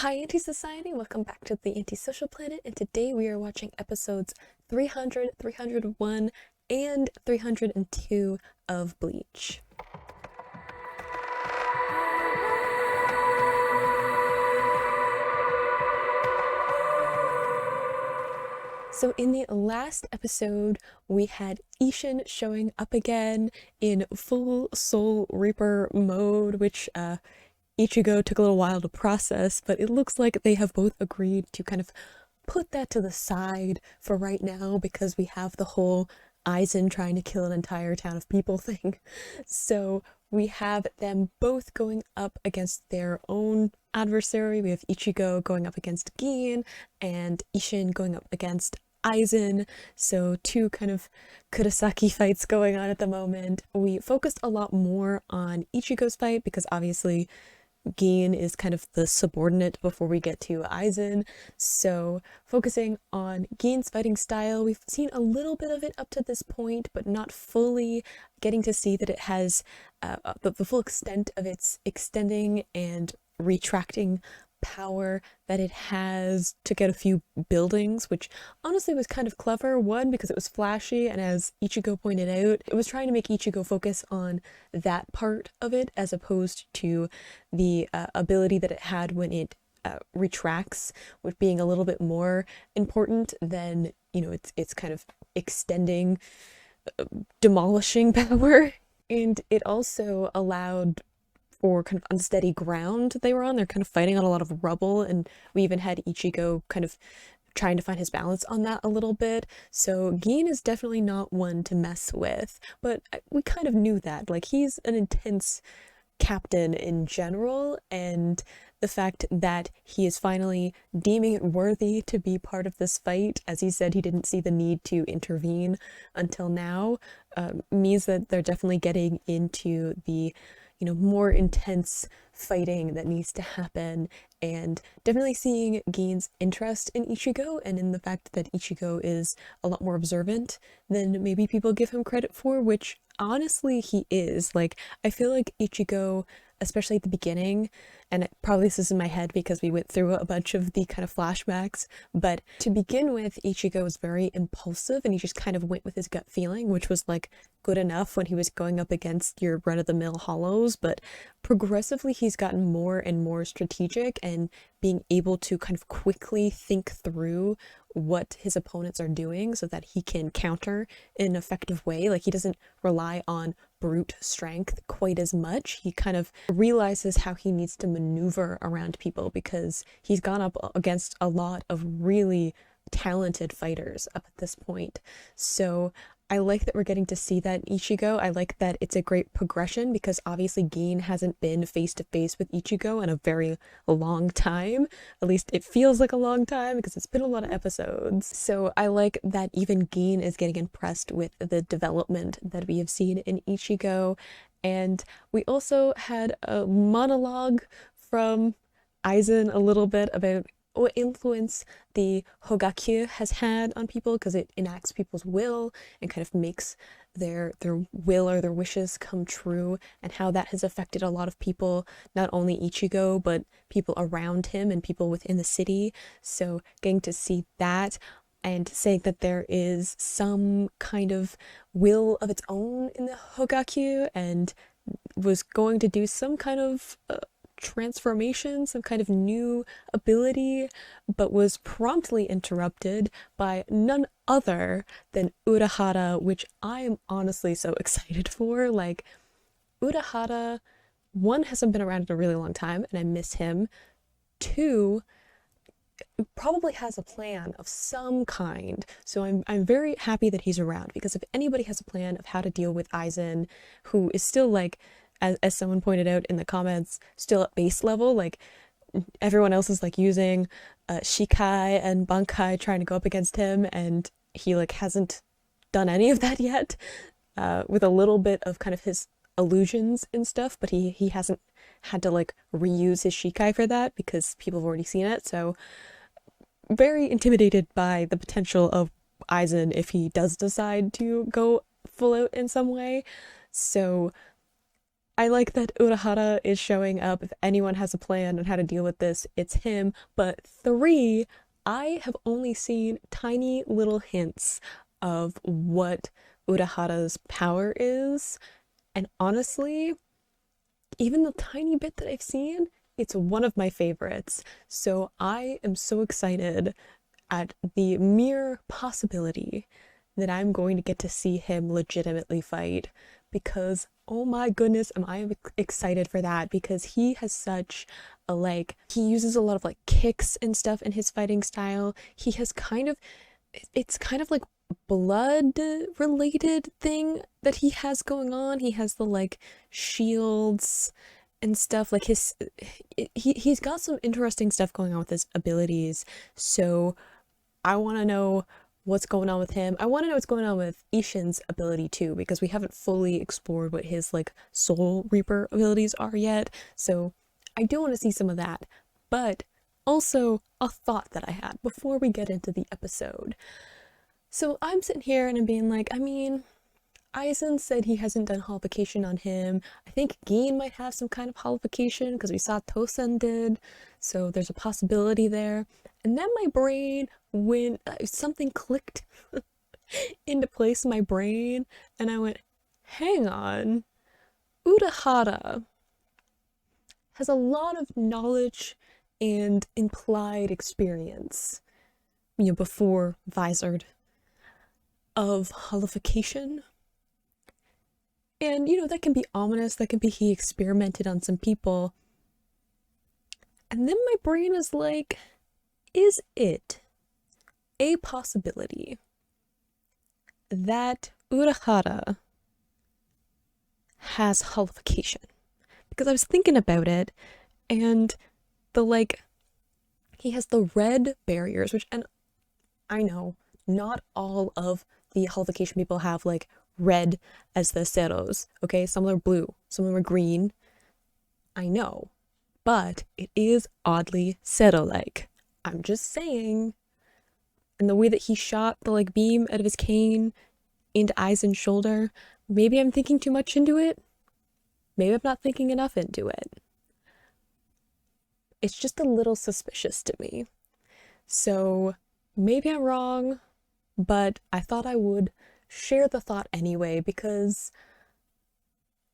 Hi Anti-Society, welcome back to the Antisocial Planet, and today we are watching episodes 300, 301, and 302 of Bleach. So in the last episode, we had Isshin showing up again in full Soul Reaper mode, which Ichigo took a little while to process, but it looks like they have both agreed to kind of put that to the side for right now because we have the whole Aizen trying to kill an entire town of people thing. So we have them both going up against their own adversary. We have Ichigo going up against Gin and Isshin going up against Aizen, so two kind of Kurosaki fights going on at the moment. We focused a lot more on Ichigo's fight because obviously Gin is kind of the subordinate before we get to Aizen, so focusing on Gin's fighting style. We've seen a little bit of it up to this point, but not fully getting to see that it has the full extent of its extending and retracting power that it has to get a few buildings, which honestly was kind of clever. One, because it was flashy, and as Ichigo pointed out, it was trying to make Ichigo focus on that part of it as opposed to the ability that it had when it retracts, with being a little bit more important than, you know, it's kind of extending, demolishing power. And it also allowed or kind of unsteady ground they were on. They're kind of fighting on a lot of rubble, and we even had Ichigo kind of trying to find his balance on that a little bit. So Gin is definitely not one to mess with, but we kind of knew that. Like, he's an intense captain in general, and the fact that he is finally deeming it worthy to be part of this fight, as he said he didn't see the need to intervene until now, means that they're definitely getting into the more intense fighting that needs to happen, and definitely seeing Gin's interest in Ichigo and in the fact that Ichigo is a lot more observant than maybe people give him credit for, which honestly he is. Like, I feel like Ichigo, especially at the beginning, and probably this is in my head because we went through a bunch of the kind of flashbacks, but to begin with, Ichigo was very impulsive and he just kind of went with his gut feeling, which was like good enough when he was going up against your run-of-the-mill hollows, but progressively he's gotten more and more strategic and being able to kind of quickly think through what his opponents are doing so that he can counter in an effective way. Like, he doesn't rely on brute strength quite as much. He kind of realizes how he needs to maneuver around people because he's gone up against a lot of really talented fighters up at this point. So I like that we're getting to see that in Ichigo. I like that it's a great progression because obviously Gin hasn't been face to face with Ichigo in a very long time. At least it feels like a long time because it's been a lot of episodes. So I like that even Gin is getting impressed with the development that we have seen in Ichigo. And we also had a monologue from Aizen a little bit about what influence the Hogakyu has had on people, because it enacts people's will and kind of makes their will or their wishes come true, and how that has affected a lot of people, not only Ichigo but people around him and people within the city. So getting to see that and saying that there is some kind of will of its own in the Hogakyu and was going to do some kind of transformation, some kind of new ability, but was promptly interrupted by none other than Urahara, which I am honestly so excited for. Like, Urahara, one, hasn't been around in a really long time and I miss him. Two, probably has a plan of some kind. So I'm very happy that he's around, because if anybody has a plan of how to deal with Aizen, who is still, like, as someone pointed out in the comments, still at base level, like, everyone else is like using Shikai and Bankai trying to go up against him, and he like hasn't done any of that yet, with a little bit of kind of his illusions and stuff, but he hasn't had to like reuse his Shikai for that because people have already seen it. So very intimidated by the potential of Aizen if he does decide to go full out in some way. So I like that Urahara is showing up. If anyone has a plan on how to deal with this, it's him. But three, I have only seen tiny little hints of what Urahara's power is. And honestly, even the tiny bit that I've seen, it's one of my favorites. So I am so excited at the mere possibility that I'm going to get to see him legitimately fight because oh my goodness, am I excited for that because he has such a like he uses a lot of like kicks and stuff in his fighting style. He has kind of it's kind of like blood related thing that he has going on. He has the like shields and stuff like he's got some interesting stuff going on with his abilities. So I want to know what's going on with him. I want to know what's going on with Isshin's ability too, because we haven't fully explored what his like Soul Reaper abilities are yet. So I do want to see some of that. But also a thought that I had before we get into the episode. So I'm sitting here and I'm being like, I mean, Aizen said he hasn't done holification on him. I think Gin might have some kind of holification because we saw Tosen did. So there's a possibility there. And then my brain went, something clicked into place in my brain. And I went, hang on. Urahara has a lot of knowledge and implied experience, before Visored, of holification. And, that can be ominous, that can be he experimented on some people. And then my brain is like, is it a possibility that Urahara has holification? Because I was thinking about it, and he has the red barriers, which, and I know, not all of the holification people have, red as the ceros, okay? Some are blue, some are green. I know, but it is oddly cero-like. I'm just saying. And the way that he shot the, beam out of his cane into Aizen's shoulder, maybe I'm thinking too much into it. Maybe I'm not thinking enough into it. It's just a little suspicious to me. So maybe I'm wrong, but I thought I would share the thought anyway because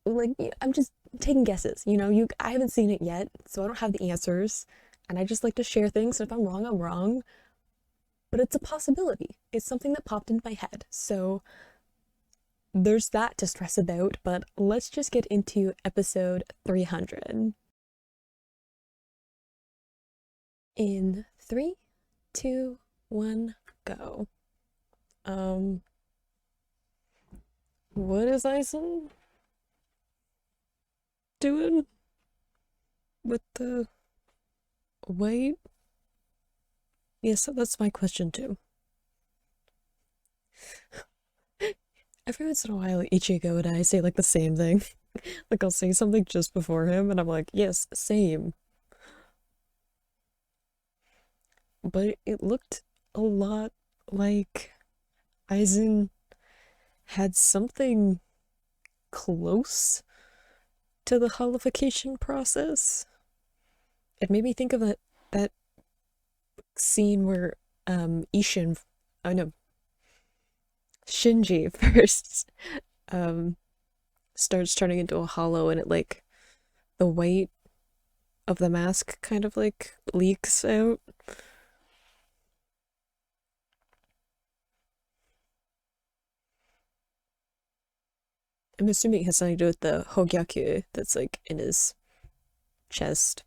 I'm just taking guesses, I haven't seen it yet, so I don't have the answers, and I just like to share things, and if I'm wrong, I'm wrong, but it's a possibility. It's something that popped into my head, so there's that to stress about, but let's just get into episode 300. In 3, 2, 1, go. What is Aizen doing with the weight? Yes, that's my question too. Every once in a while, Ichigo and I say the same thing. I'll say something just before him, and I'm like, yes, same. But it looked a lot like Aizen had something close to the holification process. It made me think of that scene where Isshin, oh no, Shinji first starts turning into a hollow, and it the weight of the mask kind of leaks out. I'm assuming it has something to do with the hogyaku that's in his chest.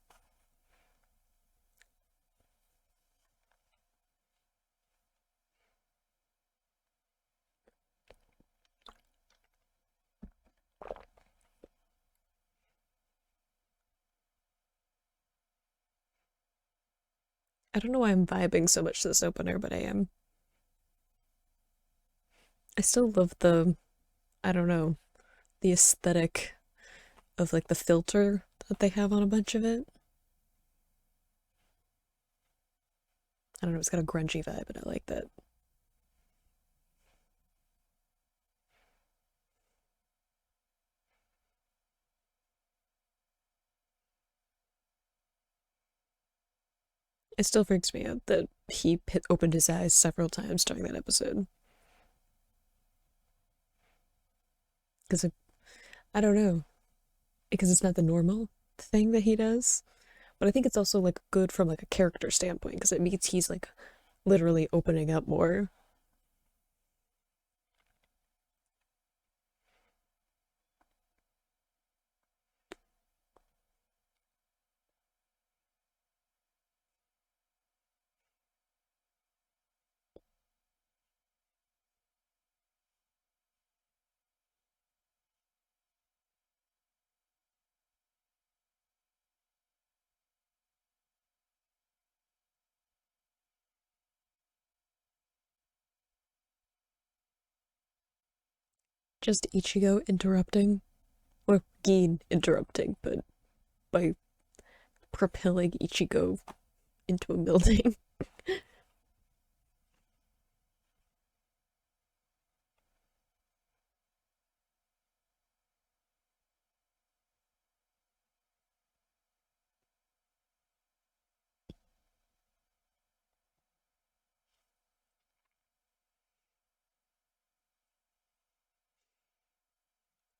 I don't know why I'm vibing so much to this opener, but I am. I still love I don't know, the aesthetic of the filter that they have on a bunch of it. I don't know, it's got a grungy vibe, and I like that. It still freaks me out that he opened his eyes several times during that episode. Because I don't know. Because it's not the normal thing that he does. But I think it's also like good from like a character standpoint because it means he's like literally opening up more. Just Ichigo interrupting, or Gin interrupting, but by propelling Ichigo into a building.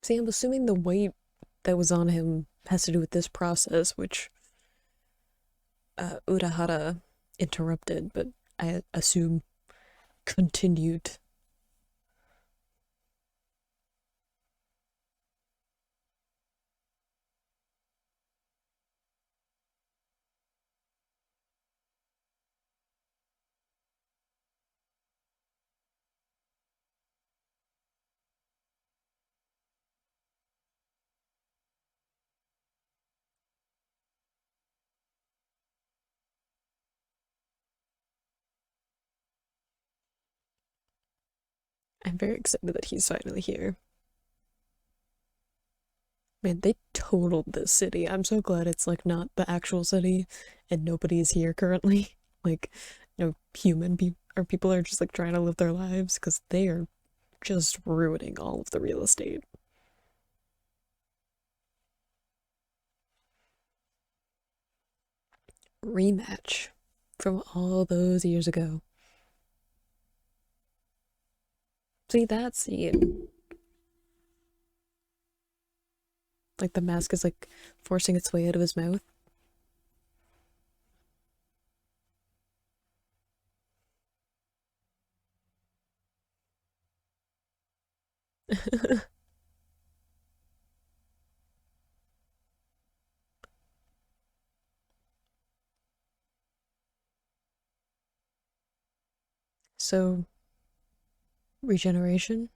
See, I'm assuming the weight that was on him has to do with this process, which Urahara interrupted, but I assume continued. I'm very excited that he's finally here. Man, they totaled this city. I'm so glad it's like not the actual city and nobody is here currently. Like, no human or people are just like trying to live their lives because they are just ruining all of the real estate. Rematch from all those years ago. See that scene? Like the mask is like forcing its way out of his mouth. So, regeneration?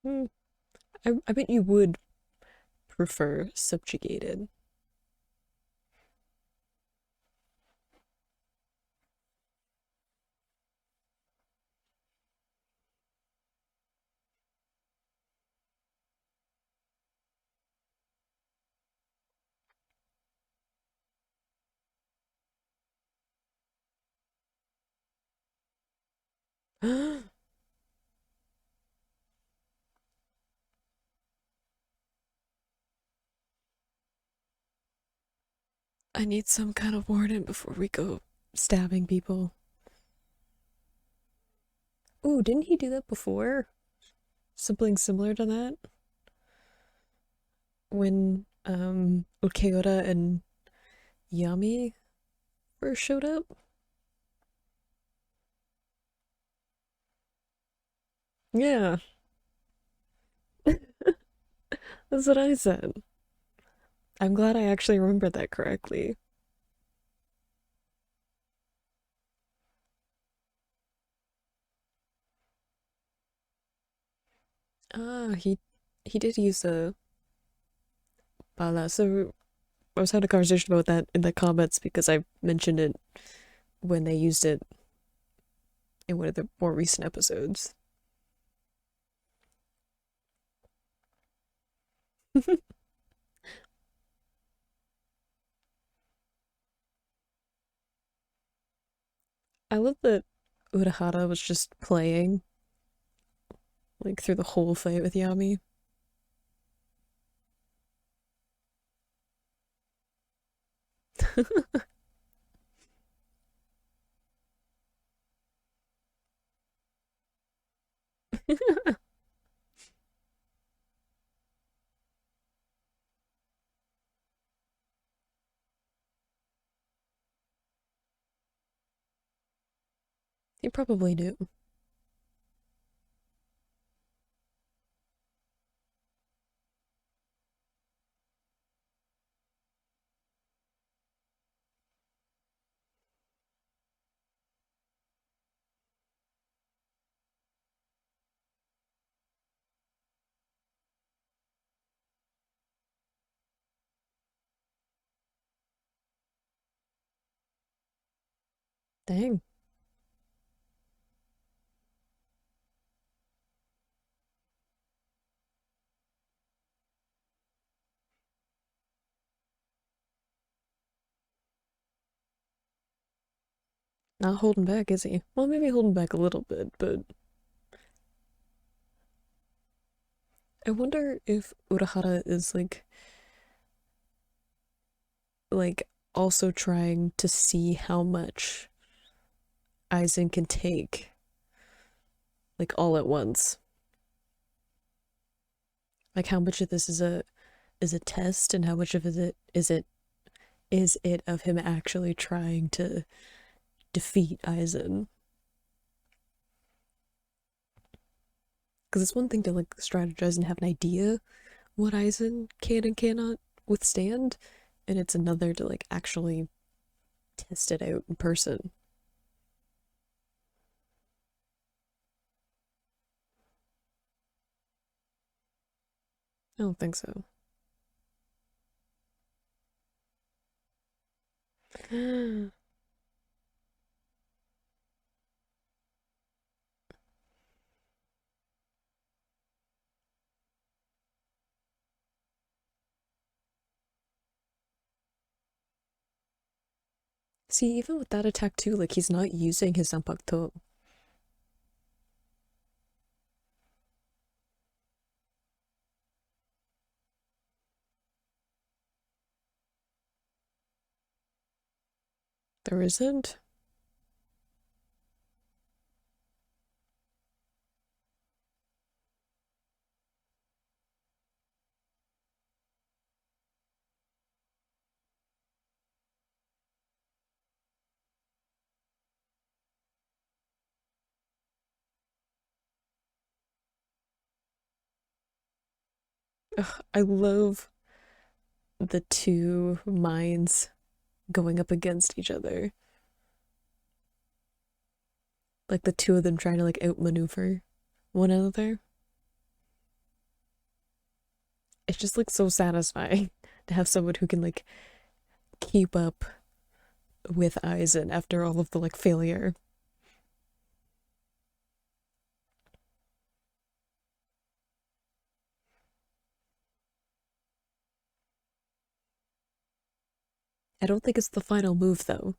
Hmm. I bet you would prefer subjugated. I need some kind of warning before we go stabbing people. Ooh, didn't he do that before? Something similar to that? When Ukeota and Yami first showed up? Yeah, that's what I said. I'm glad I actually remembered that correctly. Ah, he did use the bala. So I was having a conversation about that in the comments because I mentioned it when they used it in one of the more recent episodes. I love that Urahara was just playing, like, through the whole fight with Yami. You probably do. Dang. Not holding back, is he? Well, maybe holding back a little bit, but I wonder if Urahara is like also trying to see how much Aizen can take, like all at once. Like how much of this is a test, and how much of it of him actually trying to defeat Aizen? Because it's one thing to like strategize and have an idea what Aizen can and cannot withstand, and it's another to like actually test it out in person. I don't think so. See, even with that attack too, like he's not using his Zanpakuto. There isn't. Ugh, I love the two minds going up against each other. Like the two of them trying to like outmaneuver one another. It's just like so satisfying to have someone who can like keep up with Aizen after all of the like failure. I don't think it's the final move though.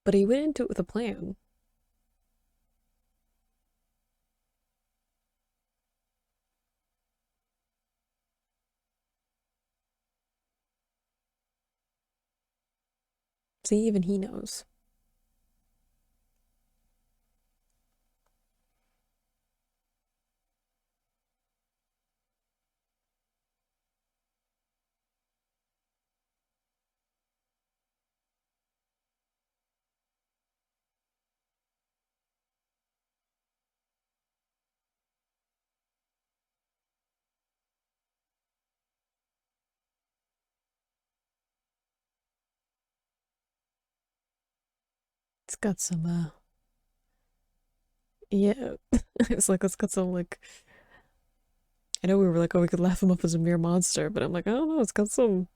But he went into it with a plan. See, even he knows. It's got some yeah. It's like it's got some like I know we were like, oh, we could laugh him up as a mere monster, but I'm like, I don't know, it's got some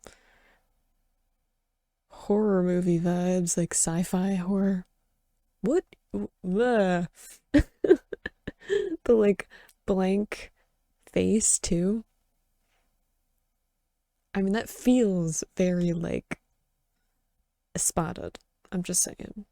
horror movie vibes, like sci-fi horror. What? Ugh. The like blank face too. I mean, that feels very like spotted. I'm just saying.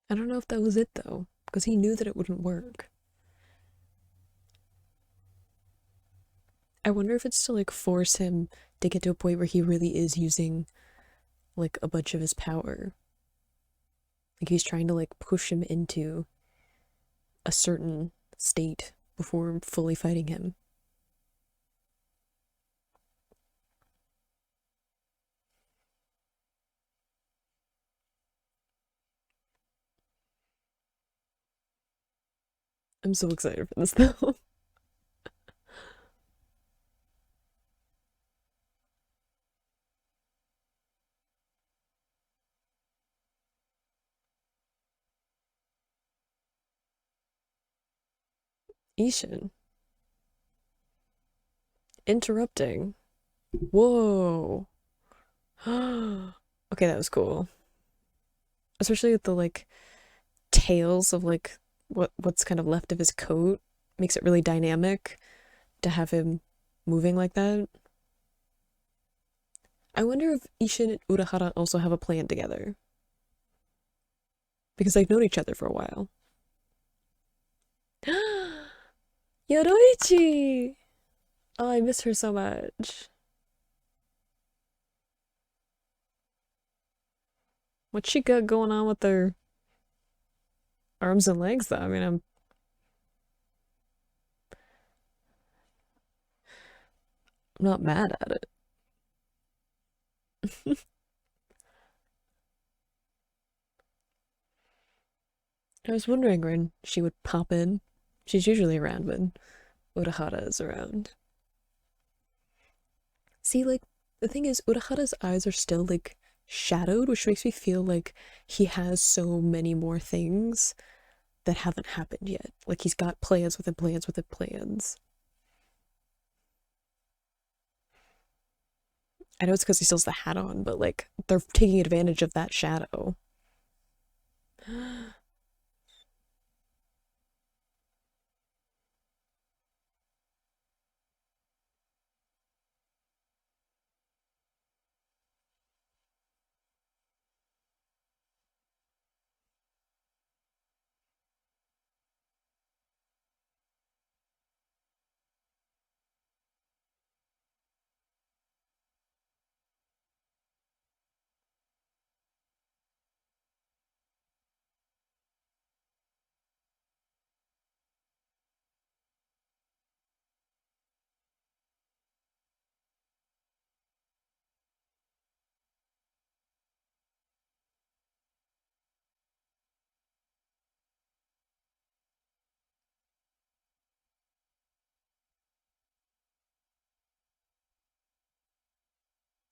I don't know if that was it though, because he knew that it wouldn't work. I wonder if it's to like force him to get to a point where he really is using like a bunch of his power. Like he's trying to like push him into a certain state before fully fighting him. I'm so excited for this though. Isshin. Interrupting. Whoa. Okay, that was cool. Especially with the like tails of like what's kind of left of his coat makes it really dynamic to have him moving like that. I wonder if Isshin and Urahara also have a plan together because they've known each other for a while. Yoruichi! Oh, I miss her so much. What's she got going on with her arms and legs, though? I mean, I'm not mad at it. I was wondering when she would pop in. She's usually around when Urahara is around. See, like, the thing is, Urahara's eyes are still, like, shadowed, which makes me feel like he has so many more things that haven't happened yet. Like, he's got plans within plans within plans. I know it's because he still has the hat on, but, like, they're taking advantage of that shadow.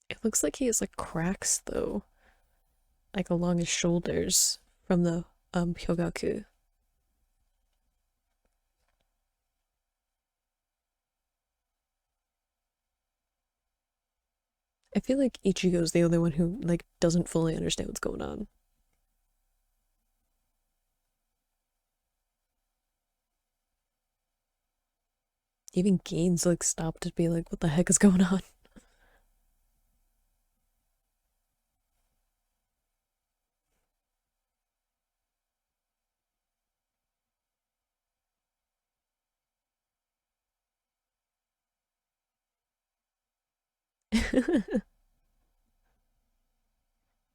It looks like he has, like, cracks, though, like, along his shoulders from the, Hyogaku. I feel like Ichigo's the only one who, like, doesn't fully understand what's going on. Even Gaines, like, stopped to be like, what the heck is going on?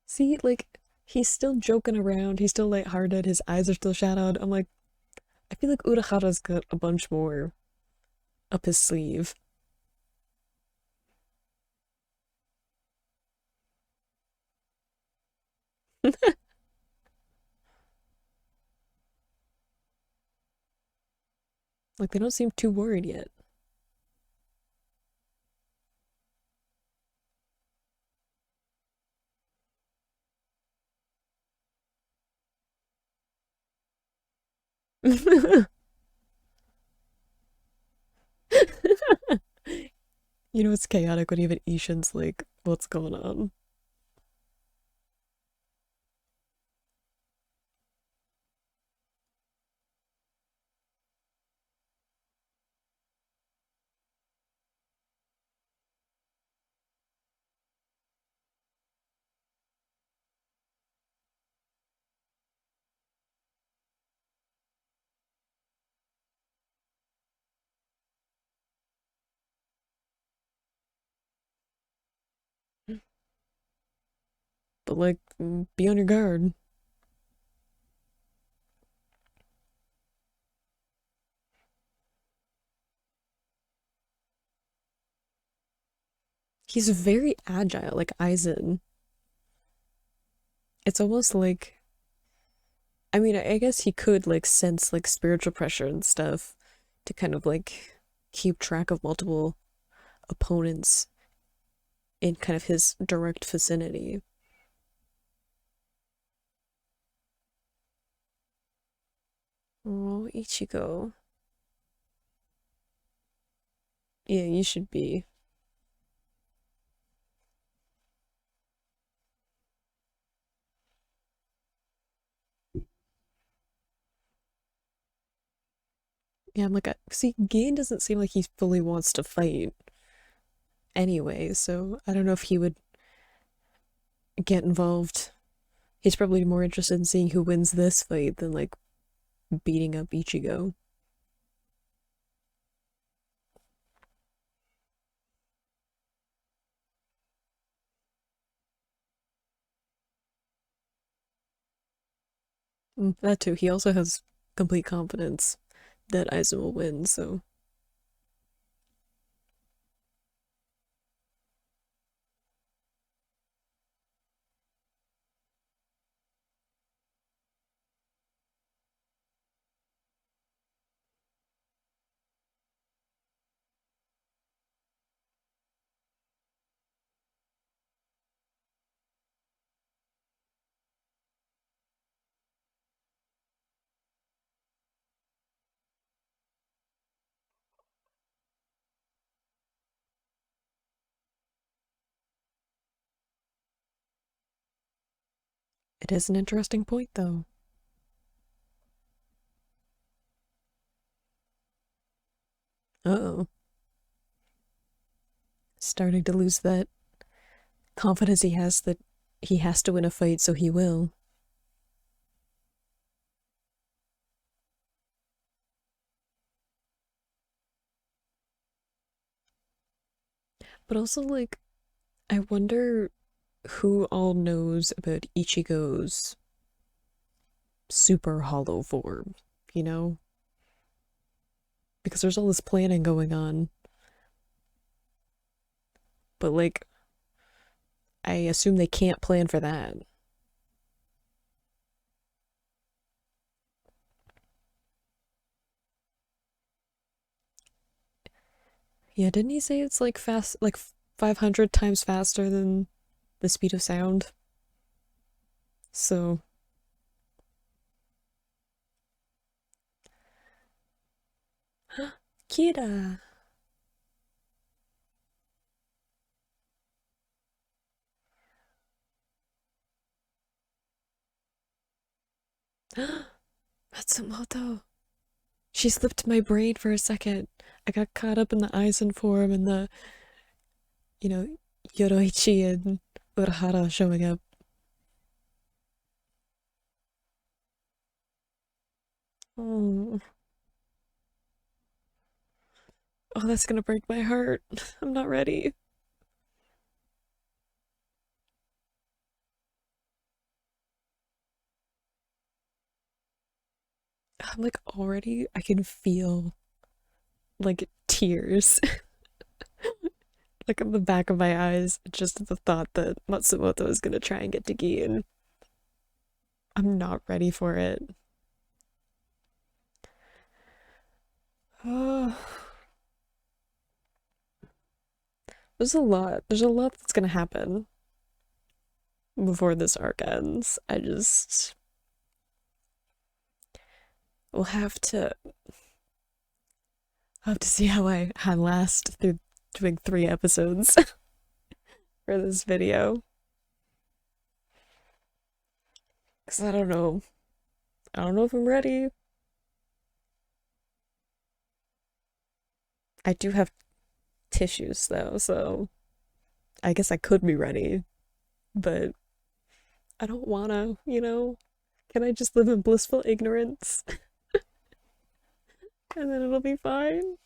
See, like, he's still joking around, he's still lighthearted, his eyes are still shadowed. I'm like, I feel like Urahara's got a bunch more up his sleeve. Like, they don't seem too worried yet. You know, it's chaotic when even Ishin's like, what's going on? But like, be on your guard. He's very agile, like Aizen. It's almost like, I mean, I guess he could like sense like spiritual pressure and stuff to kind of like keep track of multiple opponents in kind of his direct vicinity. Oh, Ichigo. Yeah, you should be. Yeah, I'm like, see, Gin doesn't seem like he fully wants to fight anyway, so I don't know if he would get involved. He's probably more interested in seeing who wins this fight than like beating up Ichigo. That too. He also has complete confidence that Aizen will win, so it is an interesting point though. Uh-oh. Starting to lose that confidence he has that he has to win a fight, so he will. But also, like, I wonder who all knows about Ichigo's super hollow form, you know? Because there's all this planning going on, but like, I assume they can't plan for that. Yeah, didn't he say it's like fast, like 500 times faster than the speed of sound? So, Kira! Matsumoto! She slipped my brain for a second. I got caught up in the Aizen form and the, you know, Yoruichi and Urahara showing up. Oh, oh, that's gonna break my heart. I'm not ready. I'm like already, I can feel like tears like in the back of my eyes just at the thought that Matsumoto is gonna try and get to Gin. I'm not ready for it. Oh, there's a lot. There's a lot that's gonna happen before this arc ends. We'll have to see how I last through doing 3 episodes for this video. Cause I don't know. I don't know if I'm ready. I do have tissues though, so I guess I could be ready, but I don't wanna, you know? Can I just live in blissful ignorance and then it'll be fine?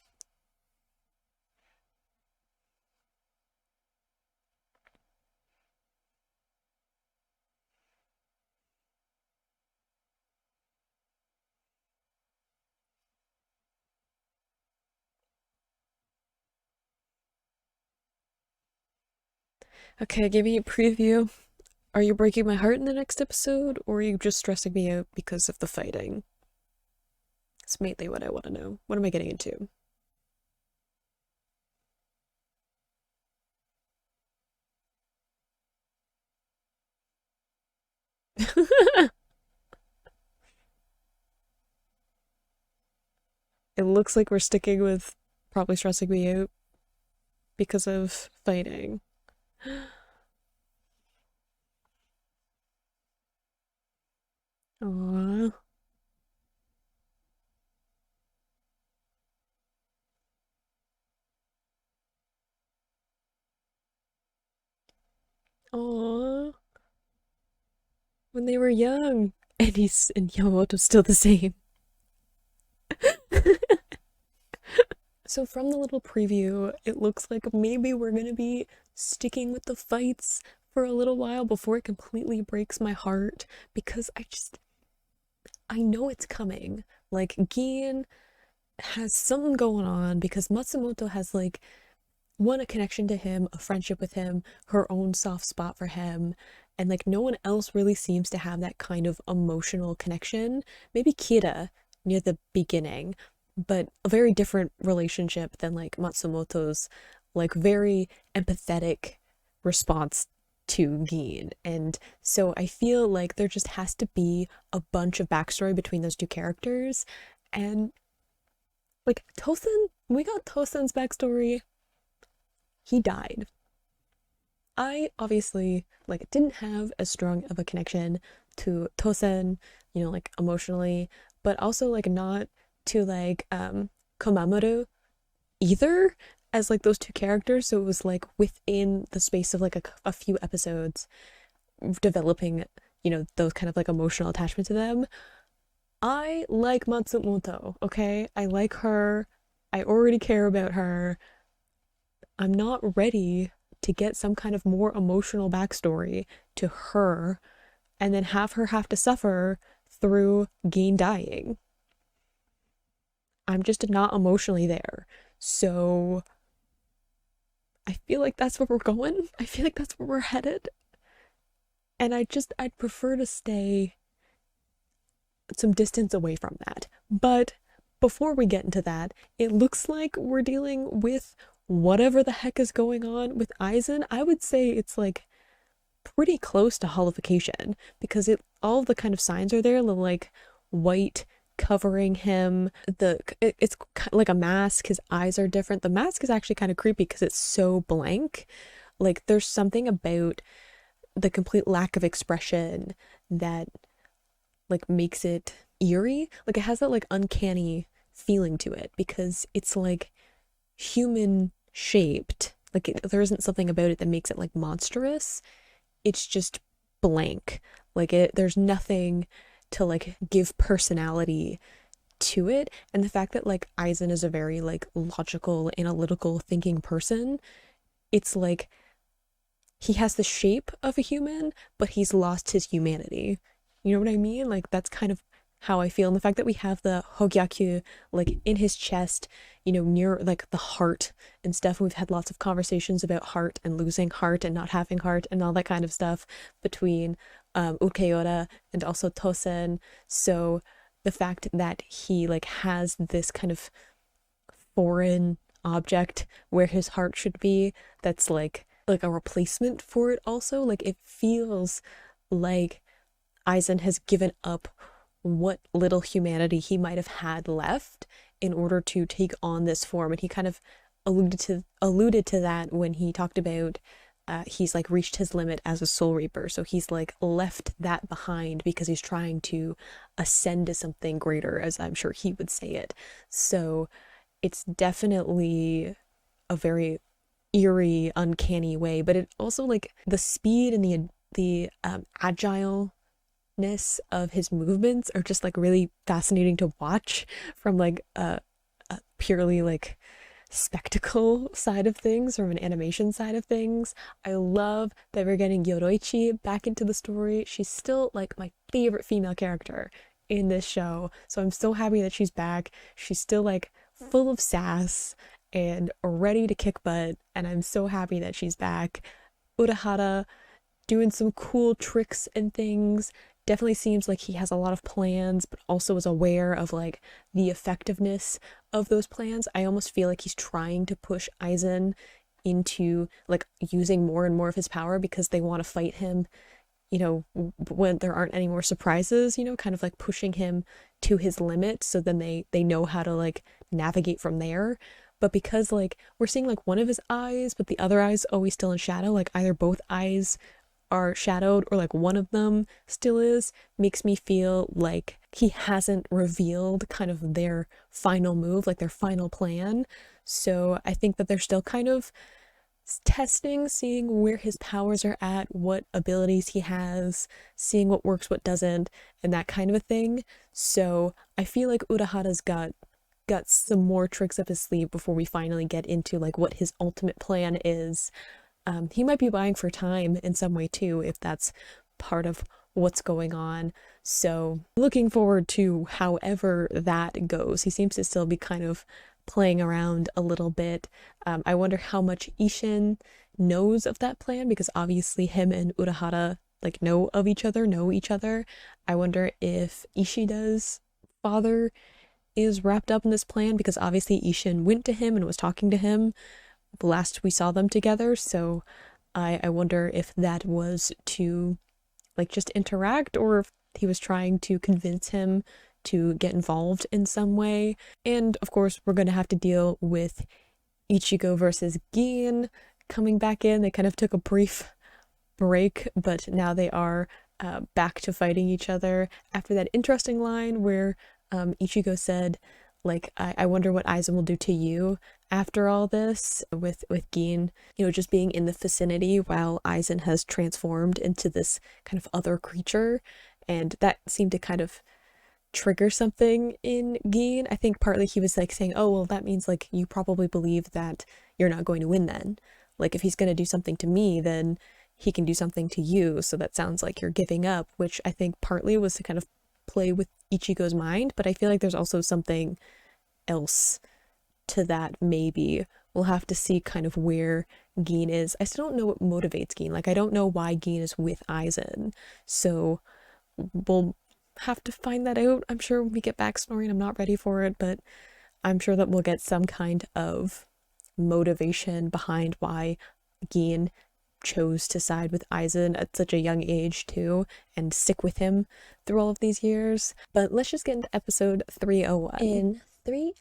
Okay, give me a preview. Are you breaking my heart in the next episode, or are you just stressing me out because of the fighting? It's mainly what I want to know. What am I getting into? It looks like we're sticking with probably stressing me out because of fighting. Aww. Aww. When they were young. And Yamamoto's still the same. So from the little preview, it looks like maybe we're gonna be sticking with the fights for a little while before it completely breaks my heart because I know it's coming. Like Gin has something going on because Matsumoto has like one, a connection to him, a friendship with him, her own soft spot for him, and like no one else really seems to have that kind of emotional connection. Maybe Kira near the beginning, but a very different relationship than like Matsumoto's like very empathetic response to Gin. And so I feel like there just has to be a bunch of backstory between those two characters. And like Tosen, we got Tosen's backstory. He died. I obviously like didn't have as strong of a connection to Tosen, you know, like emotionally, but also like not to like Komamoru either as like those two characters. So it was like within the space of like a few episodes developing, you know, those kind of like emotional attachment to them. I like Matsumoto, okay? I like her. I already care about her. I'm not ready to get some kind of more emotional backstory to her and then have her have to suffer through Gin dying. I'm just not emotionally there. So I feel like that's where we're going. I feel like that's where we're headed. And I'd prefer to stay some distance away from that. But before we get into that, it looks like we're dealing with whatever the heck is going on with Aizen. I would say it's like pretty close to holification because all the kind of signs are there, the like white covering him, it's like a mask, his eyes are different. The mask is actually kind of creepy because it's so blank. Like there's something about the complete lack of expression that like makes it eerie. Like it has that like uncanny feeling to it because it's like human shaped. Like there isn't something about it that makes it like monstrous. It's just blank. Like there's nothing to like give personality to it. And the fact that like Aizen is a very like logical, analytical thinking person, it's like he has the shape of a human, but he's lost his humanity. You know what I mean? Like that's kind of how I feel. And the fact that we have the Hogyaku like in his chest, you know, near like the heart and stuff. We've had lots of conversations about heart and losing heart and not having heart and all that kind of stuff between Ukeora and also Tosen. So the fact that he like has this kind of foreign object where his heart should be, that's like a replacement for it also, like it feels like Aizen has given up what little humanity he might have had left in order to take on this form. And he kind of alluded to that when he talked about he's like reached his limit as a soul reaper. So he's like left that behind because he's trying to ascend to something greater, as I'm sure he would say it. So it's definitely a very eerie, uncanny way, but it also like the speed and the agile of his movements are just like really fascinating to watch from like a purely like spectacle side of things, from an animation side of things. I love that we're getting Yoruichi back into the story. She's still like my favorite female character in this show, so I'm so happy that she's back. She's still like full of sass and ready to kick butt, and I'm so happy that she's back. Urahara doing some cool tricks and things. Definitely seems like he has a lot of plans, but also is aware of like the effectiveness of those plans. I almost feel like he's trying to push Aizen into like using more and more of his power because they want to fight him, you know, when there aren't any more surprises, you know, kind of like pushing him to his limit so then they know how to like navigate from there. But because like we're seeing like one of his eyes, but the other eye's always still in shadow, like either both eyes are shadowed or like one of them still is, makes me feel like he hasn't revealed kind of their final move, like their final plan. So I think that they're still kind of testing, seeing where his powers are at, what abilities he has, seeing what works, what doesn't, and that kind of a thing. So I feel like Urahara's got some more tricks up his sleeve before we finally get into like what his ultimate plan is. He might be buying for time in some way too, if that's part of what's going on. So looking forward to however that goes. He seems to still be kind of playing around a little bit. I wonder how much Isshin knows of that plan, because obviously him and Urahara like know each other. I wonder if Ishida's father is wrapped up in this plan, because obviously Isshin went to him and was talking to him the last we saw them together. So I wonder if that was to like just interact, or if he was trying to convince him to get involved in some way. And of course we're going to have to deal with Ichigo versus Gin coming back in. They kind of took a brief break, but now they are back to fighting each other after that interesting line where Ichigo said, like, I wonder what Aizen will do to you after all this, with Gin, you know, just being in the vicinity while Aizen has transformed into this kind of other creature. And that seemed to kind of trigger something in Gin. I think partly he was like saying, oh, well, that means like you probably believe that you're not going to win then. Like if he's going to do something to me, then he can do something to you. So that sounds like you're giving up, which I think partly was to kind of play with Ichigo's mind. But I feel like there's also something else to that. Maybe we'll have to see kind of where Gin is. I still don't know what motivates Gin. Like I don't know why Gin is with Aizen. So we'll have to find that out. I'm sure when we get backstory, and I'm not ready for it, but I'm sure that we'll get some kind of motivation behind why Gin chose to side with Aizen at such a young age too, and stick with him through all of these years. But let's just get into episode 301. In 3,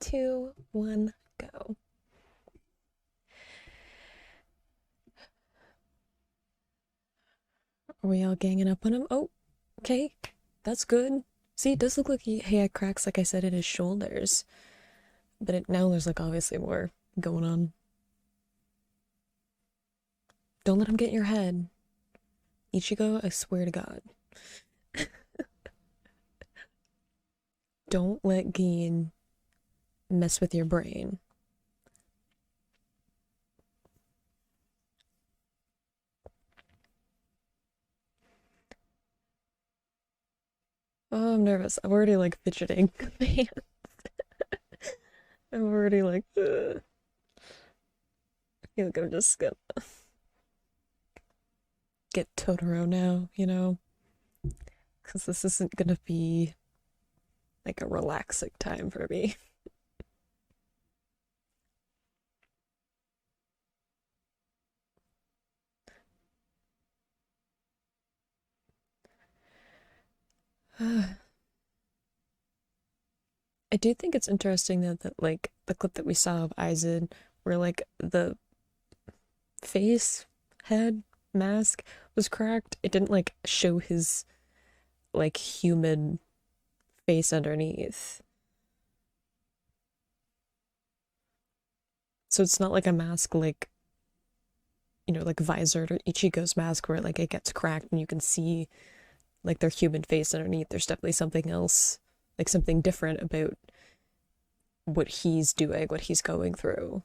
2, 1, go. Are we all ganging up on him? Oh, okay. That's good. See, it does look like he had cracks, like I said, in his shoulders. But now there's like obviously more going on. Don't let him get in your head. Ichigo, I swear to God. Don't let Gin mess with your brain. Oh, I'm nervous. I'm already like fidgeting. I'm already like, ugh. I feel like I'm just gonna. get Totoro now, you know? Because this isn't gonna be like a relaxing time for me. I do think it's interesting that like the clip that we saw of Aizen, where like the face, head, mask was cracked. It didn't like show his like human face underneath. So it's not like a mask like, like Visor or Ichigo's mask where like it gets cracked and you can see like their human face underneath. There's definitely something else, like something different about what he's doing, what he's going through.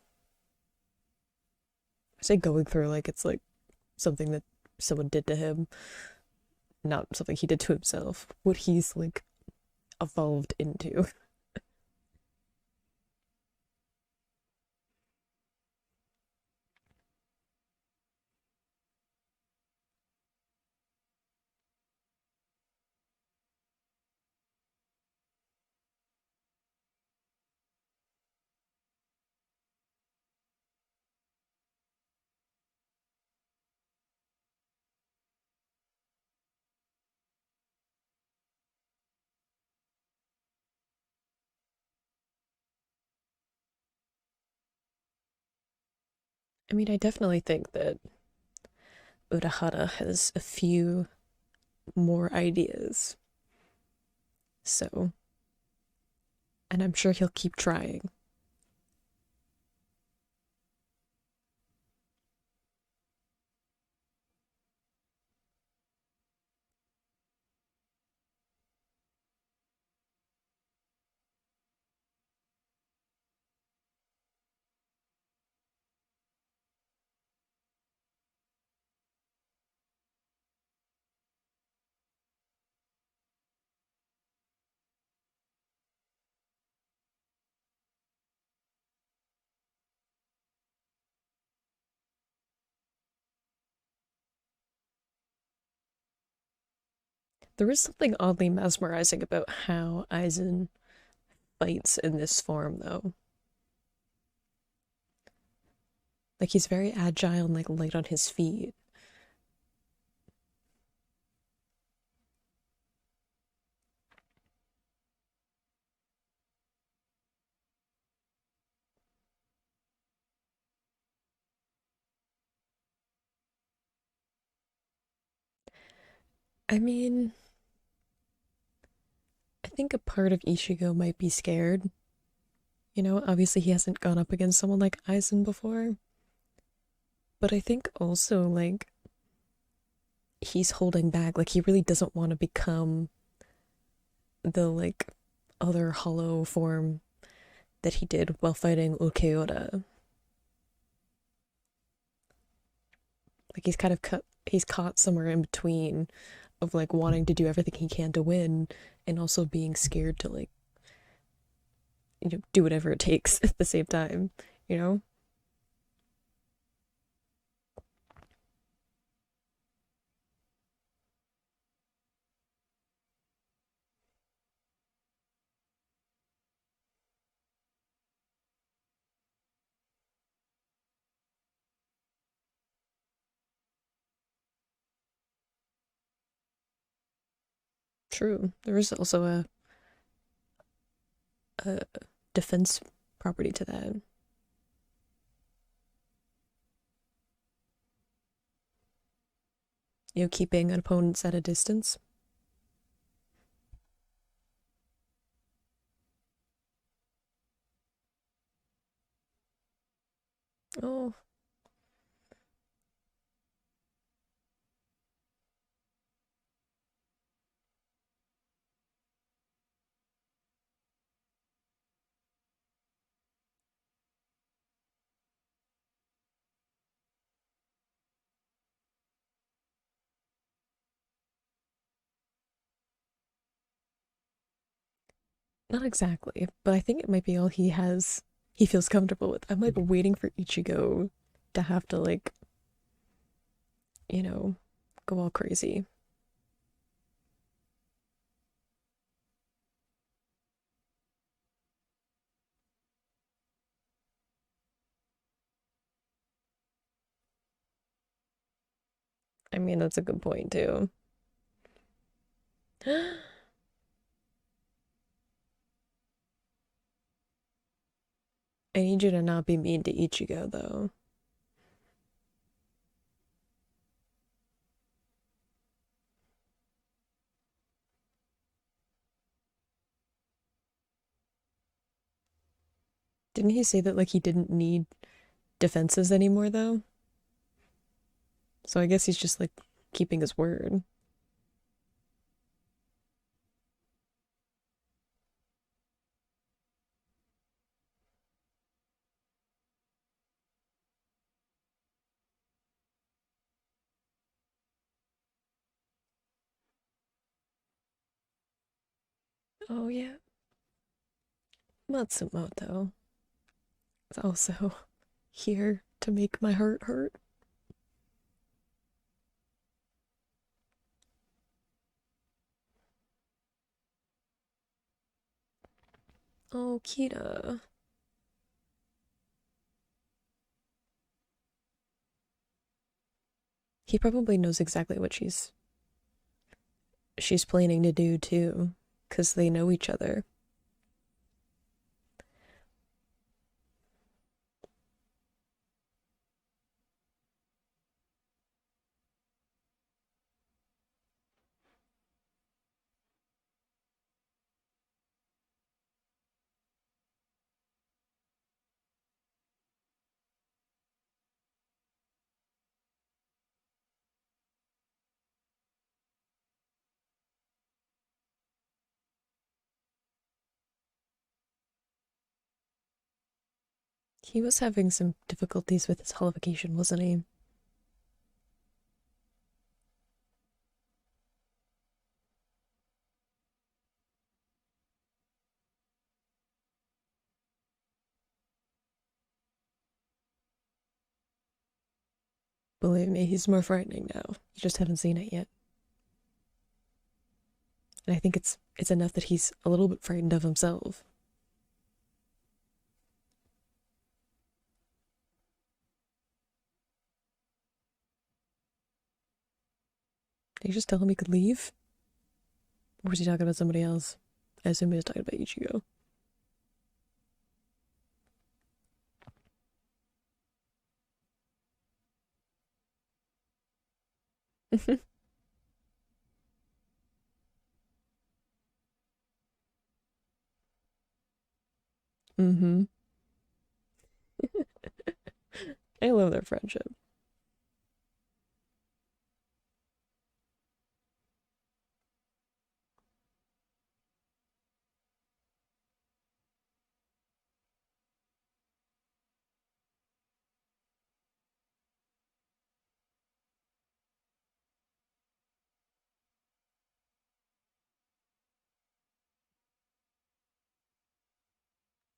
I say going through like it's like something that someone did to him, not something he did to himself. What he's like evolved into. I mean, I definitely think that Urahara has a few more ideas. So, and I'm sure he'll keep trying. There is something oddly mesmerizing about how Aizen fights in this form, though. Like he's very agile and like light on his feet. I mean, I think a part of Ishigo might be scared. Obviously he hasn't gone up against someone like Aizen before. But I think also like he's holding back. Like he really doesn't want to become the like other hollow form that he did while fighting Ulquiorra. Like he's kind of he's caught somewhere in between of like wanting to do everything he can to win and also being scared to like do whatever it takes at the same time, you know? True. There is also a defense property to that. Keeping opponents at a distance. Oh, not exactly, but I think it might be all he feels comfortable with. I'm like waiting for Ichigo to have to like, you know, go all crazy. I mean, that's a good point too. I need you to not be mean to Ichigo, though. Didn't he say that, like, he didn't need defenses anymore, though? So I guess he's just, like, keeping his word. Oh, yeah. Matsumoto is also here to make my heart hurt. Oh, Kita. He probably knows exactly what she's planning to do too, because they know each other. He was having some difficulties with his qualification, wasn't he? Believe me, he's more frightening now. You just haven't seen it yet. And I think it's enough that he's a little bit frightened of himself. Did he just tell him he could leave? Or was he talking about somebody else? I assume he was talking about Ichigo. Mm-hmm. I love their friendship.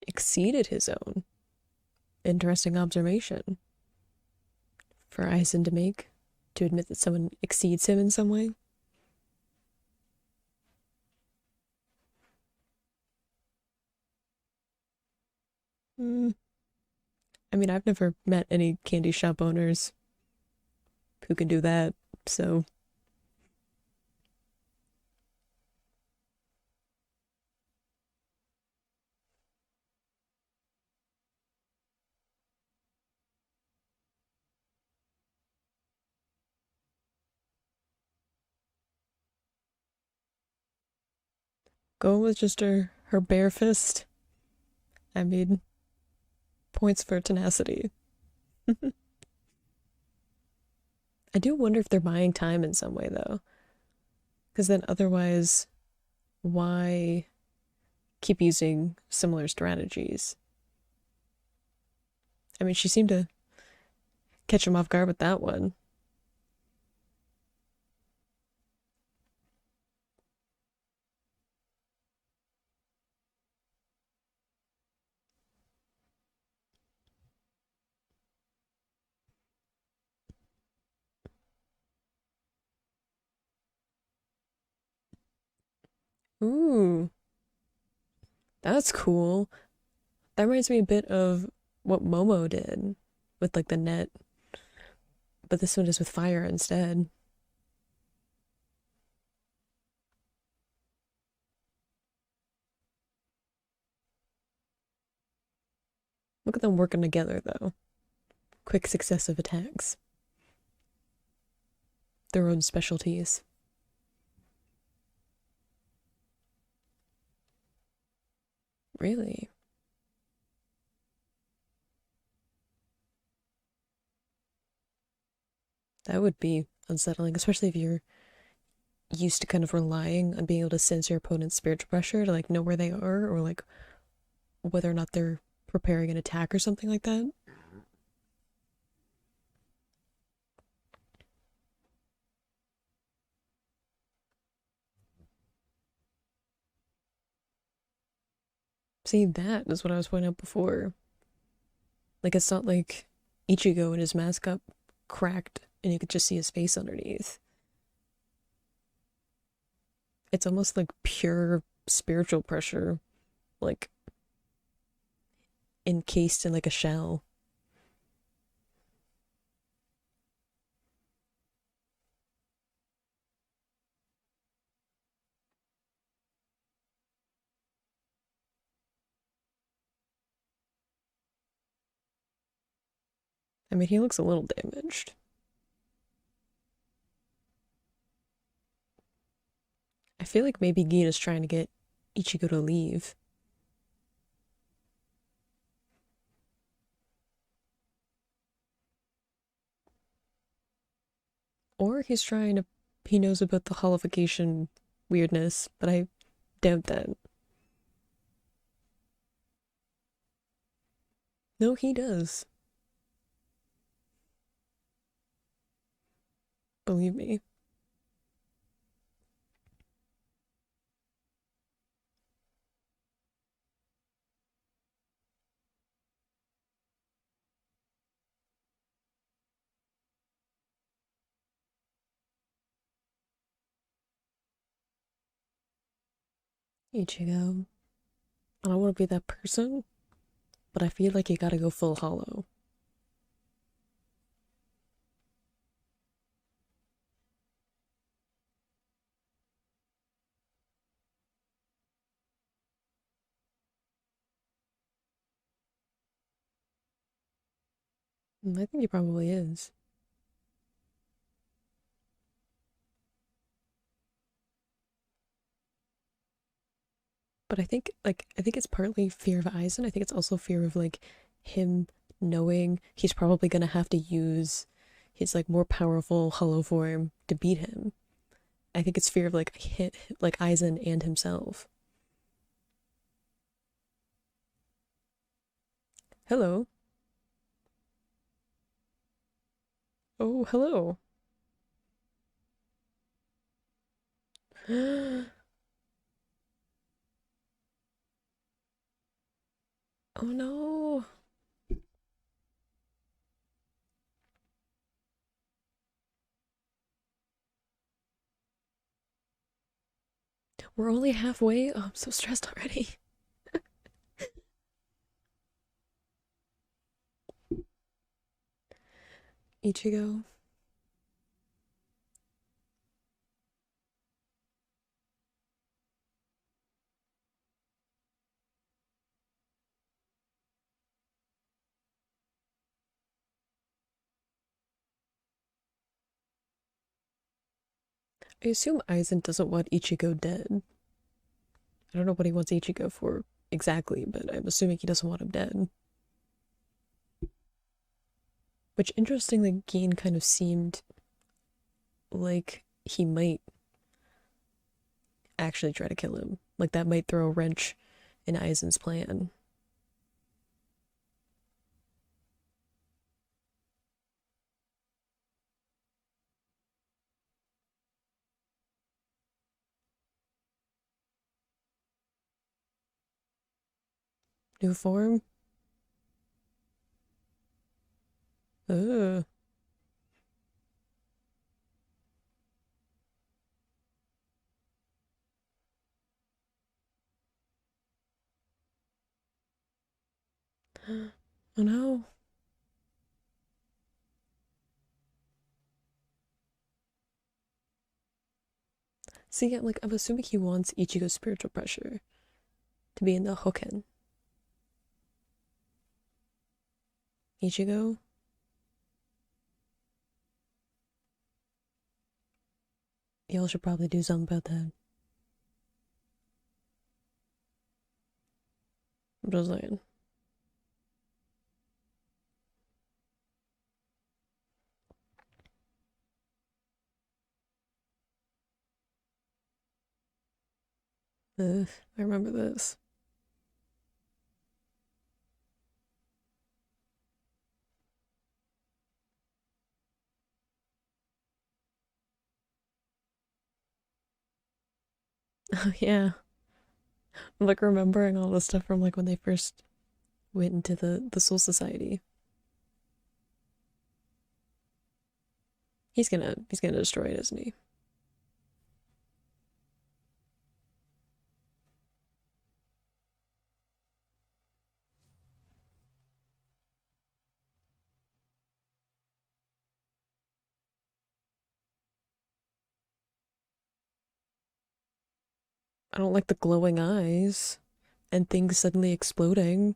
Exceeded his own. Interesting observation for Aizen to make, to admit that someone exceeds him in some way. Mm. I mean, I've never met any candy shop owners who can do that, so going with just her bare fist. I mean, points for tenacity. I do wonder if they're buying time in some way though, because then otherwise, why keep using similar strategies? I mean, she seemed to catch him off guard with that one. Ooh, that's cool. That reminds me a bit of what Momo did with like the net, but this one is with fire instead. Look at them working together though. Quick successive attacks. Their own specialties. Really? That would be unsettling, especially if you're used to kind of relying on being able to sense your opponent's spiritual pressure to like know where they are or like whether or not they're preparing an attack or something like that. See, that is what I was pointing out before. Like, it's not like Ichigo and his mask up cracked and you could just see his face underneath. It's almost like pure spiritual pressure, like encased in like a shell. I mean, he looks a little damaged. I feel like maybe Gin is trying to get Ichigo to leave. Or he's trying to. He knows about the holification weirdness, but I doubt that. No, he does. Believe me. Ichigo. I don't want to be that person, but I feel like you gotta go full hollow. And I think he probably is. But I think it's partly fear of Aizen. I think it's also fear of like him knowing he's probably gonna have to use his like more powerful hollow form to beat him. I think it's fear of like hit like Aizen and himself. Hello. Oh, hello. Oh no. We're only halfway. Oh, I'm so stressed already. Ichigo. I assume Aizen doesn't want Ichigo dead. I don't know what he wants Ichigo for exactly, but I'm assuming he doesn't want him dead. Which interestingly, Gin kind of seemed like he might actually try to kill him. Like that might throw a wrench in Aizen's plan. New form? Ugh. Oh no. See, yeah, like, I'm assuming he wants Ichigo's spiritual pressure to be in the Hoken. Ichigo? Y'all should probably do something about that. I'm just saying. Ugh, I remember this. Oh, yeah. I'm like remembering all the stuff from like when they first went into the Soul Society. He's gonna destroy it, isn't he? I don't like the glowing eyes and things suddenly exploding.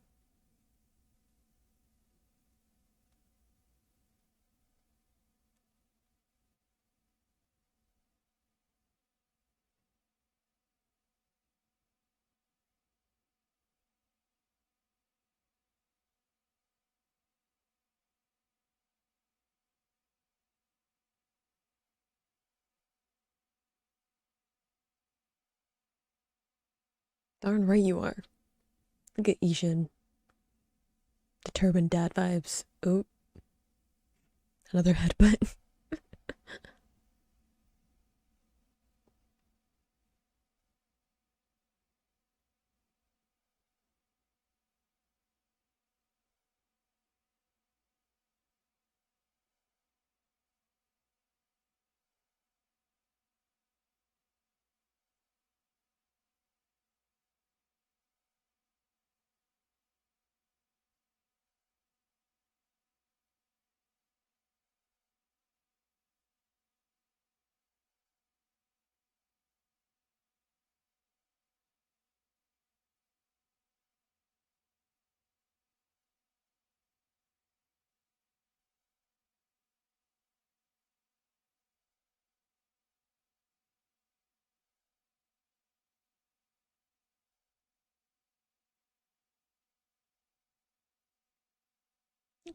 Darn right you are. Look at Isshin. Determined dad vibes. Oh, another headbutt.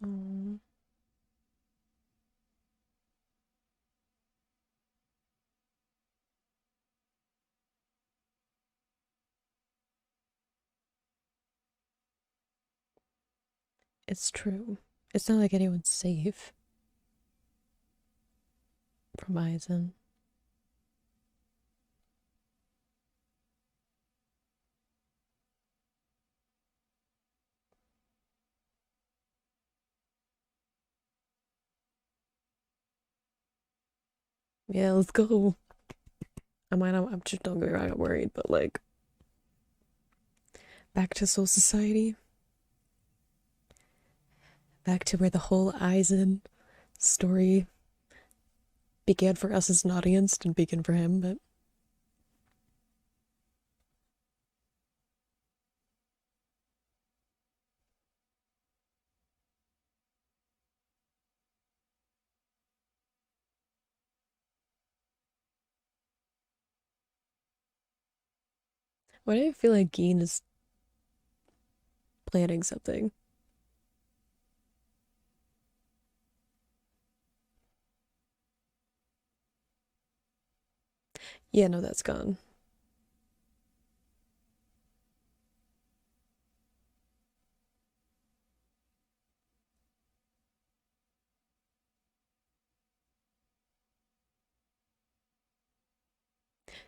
Oh, it's true. It's not like anyone's safe from Aizen. Yeah, let's go. I'm just don't get me wrong, I'm worried, but like back to Soul Society, back to where the whole Aizen story began for us as an audience, didn't begin for him, but why do I feel like Geen is planning something? Yeah, no, that's gone.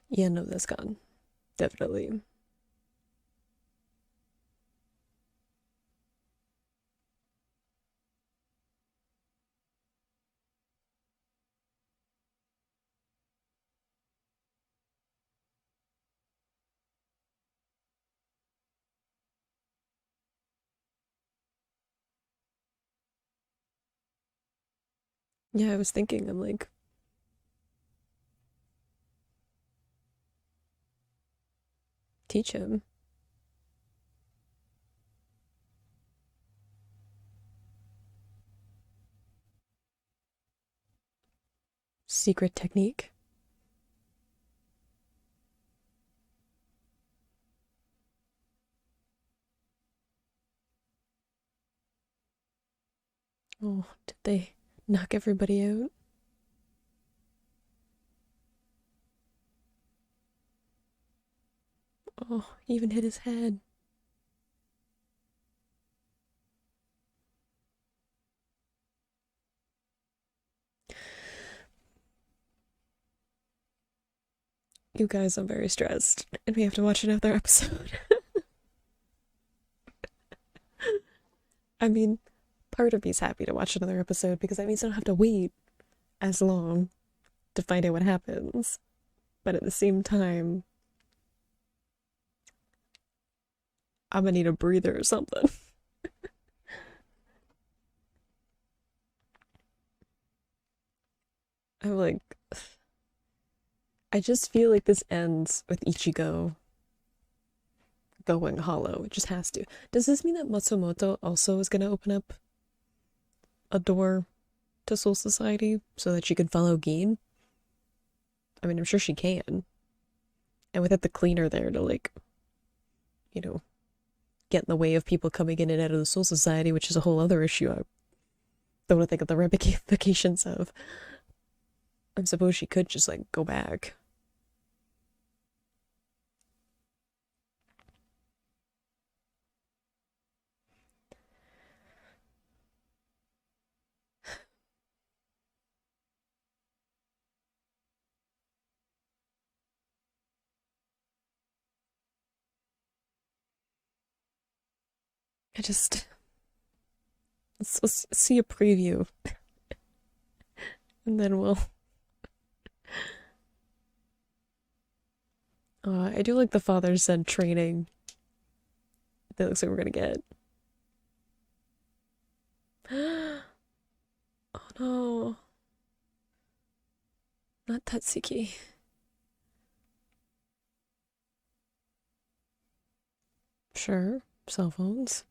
Yeah, no, that's gone. Definitely. Yeah, I was thinking, I'm like, teach him. Secret technique. Oh, did they knock everybody out? Oh, he even hit his head. You guys, I'm very stressed, and we have to watch another episode. I mean, part of me's happy to watch another episode because that means I don't have to wait as long to find out what happens. But at the same time, I'm gonna need a breather or something. I'm like, I just feel like this ends with Ichigo going hollow. It just has to. Does this mean that Matsumoto also is gonna open up a door to Soul Society so that she can follow Gin? I mean, I'm sure she can. And without the cleaner there to, like, you know, get in the way of people coming in and out of the Soul Society, which is a whole other issue I don't want to think of the ramifications of. I suppose she could just, like, go back. I just. Let's see a preview, and then we'll. I do like the father-son training that looks like we're gonna get. Oh no, not Tatsuki. Sure, cell phones.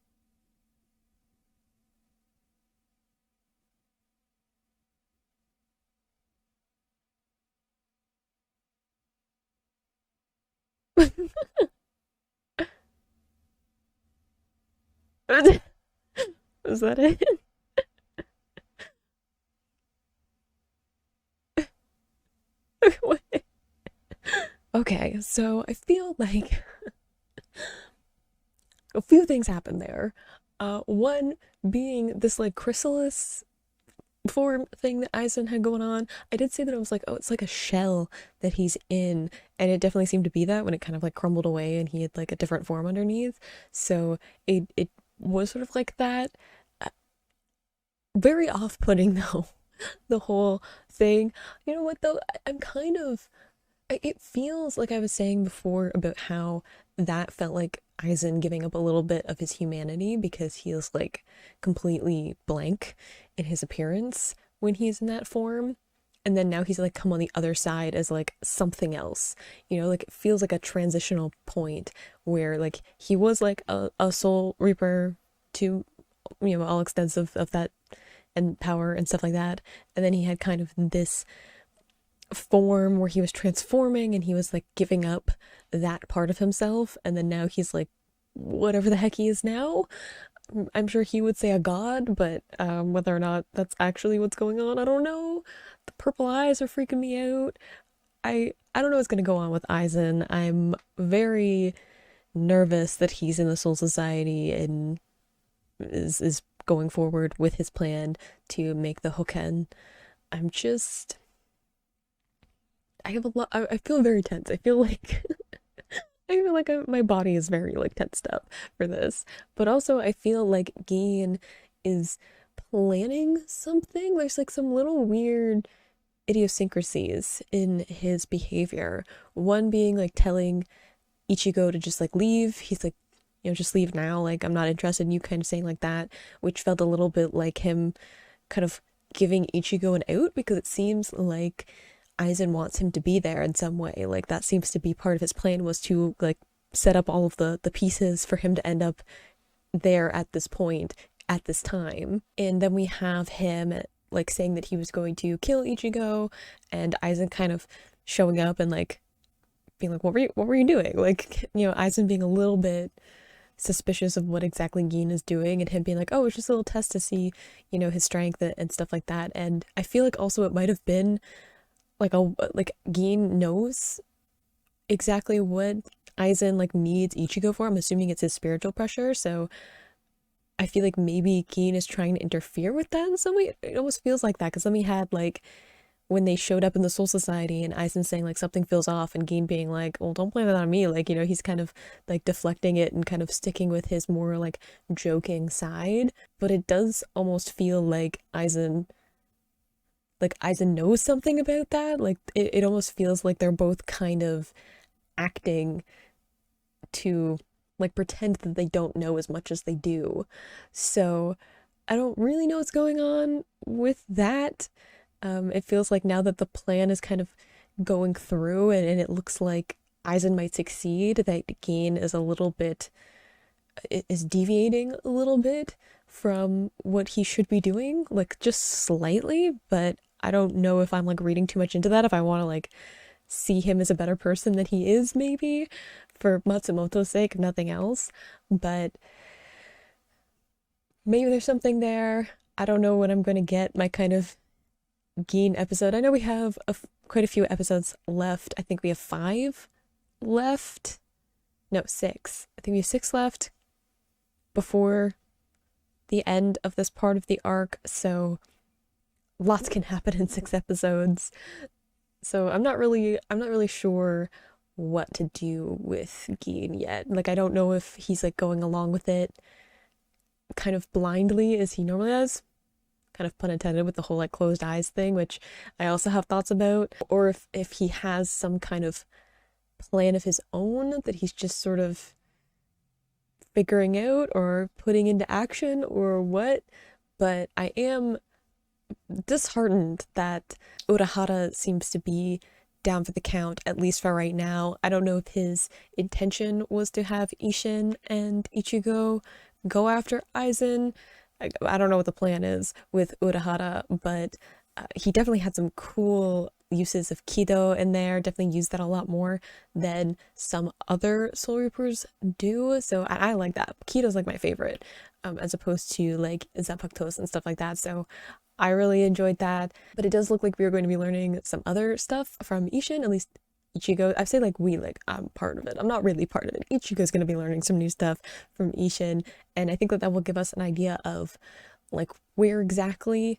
Is that it? Okay, so I feel like a few things happened there. One being this like chrysalis form thing that Aizen had going on. I did say that I was like, oh, it's like a shell that he's in, and it definitely seemed to be that when it kind of like crumbled away and he had like a different form underneath. So it was sort of like that. Uh, Very off-putting though, the whole thing. You know what though? I'm kind of it feels like I was saying before about how that felt like Aizen giving up a little bit of his humanity because he is like completely blank in his appearance when he's in that form. And then now he's like come on the other side as like something else, like it feels like a transitional point where like he was like a soul reaper to, all extensive of that and power and stuff like that. And then he had kind of this form where he was transforming and he was like giving up that part of himself, and then now he's like whatever the heck he is now. I'm sure he would say a god, but whether or not that's actually what's going on, I don't know. The purple eyes are freaking me out. I don't know what's gonna go on with Aizen. I'm very nervous that he's in the Soul Society and is going forward with his plan to make the Hoken. I'm just I have a lot. I feel very tense. I feel like my body is very like tensed up for this. But also, I feel like Gin is planning something. There's like some little weird idiosyncrasies in his behavior. One being like telling Ichigo to just like leave. He's like, just leave now. Like I'm not interested in you, kind of saying like that, which felt a little bit like him kind of giving Ichigo an out, because it seems like Aizen wants him to be there in some way. Like that seems to be part of his plan, was to like set up all of the pieces for him to end up there at this point, at this time. And then we have him like saying that he was going to kill Ichigo, and Aizen kind of showing up and like being like, what were you doing? Like, you know, Aizen being a little bit suspicious of what exactly Gin is doing, and him being like, oh, it's just a little test to see, you know, his strength and stuff like that. And I feel like also it might have been like Gin knows exactly what Aizen like needs Ichigo for. I'm assuming it's his spiritual pressure, so I feel like maybe Gin is trying to interfere with that in some way. It almost feels like that, because then we had like when they showed up in the Soul Society and Aizen saying like something feels off, and Gin being like, well, don't blame it on me. Like, you know, he's kind of like deflecting it and kind of sticking with his more like joking side. But it does almost feel like Aizen knows something about that. Like it almost feels like they're both kind of acting to like pretend that they don't know as much as they do. So I don't really know what's going on with that. It feels like now that the plan is kind of going through, and it looks like Aizen might succeed, that Gin is a little bit, is deviating a little bit from what he should be doing, like just slightly, but I don't know if I'm like reading too much into that, if I want to like see him as a better person than he is, maybe for Matsumoto's sake, if nothing else. But maybe there's something there. I don't know when I'm going to get my kind of Gin episode. I know we have quite a few episodes left. I think we have 5 left. No, 6. I think we have 6 left before the end of this part of the arc, so lots can happen in 6 episodes. So I'm not really sure what to do with Gin yet. Like, I don't know if he's like going along with it kind of blindly as he normally does, kind of pun intended with the whole like closed eyes thing, which I also have thoughts about, or if he has some kind of plan of his own that he's just sort of figuring out or putting into action, or what. But I am disheartened that Urahara seems to be down for the count, at least for right now. I don't know if his intention was to have Isshin and Ichigo go after Aizen. I don't know what the plan is with Urahara, but he definitely had some cool uses of Kido in there, definitely used that a lot more than some other Soul Reapers do, so I like that. Kido's like my favorite, as opposed to like Zanpakutos and stuff like that, so I really enjoyed that. But it does look like we are going to be learning some other stuff from Isshin, at least Ichigo. I say like we, like I'm part of it. I'm not really part of it. Ichigo's going to be learning some new stuff from Isshin, and I think that that will give us an idea of like where exactly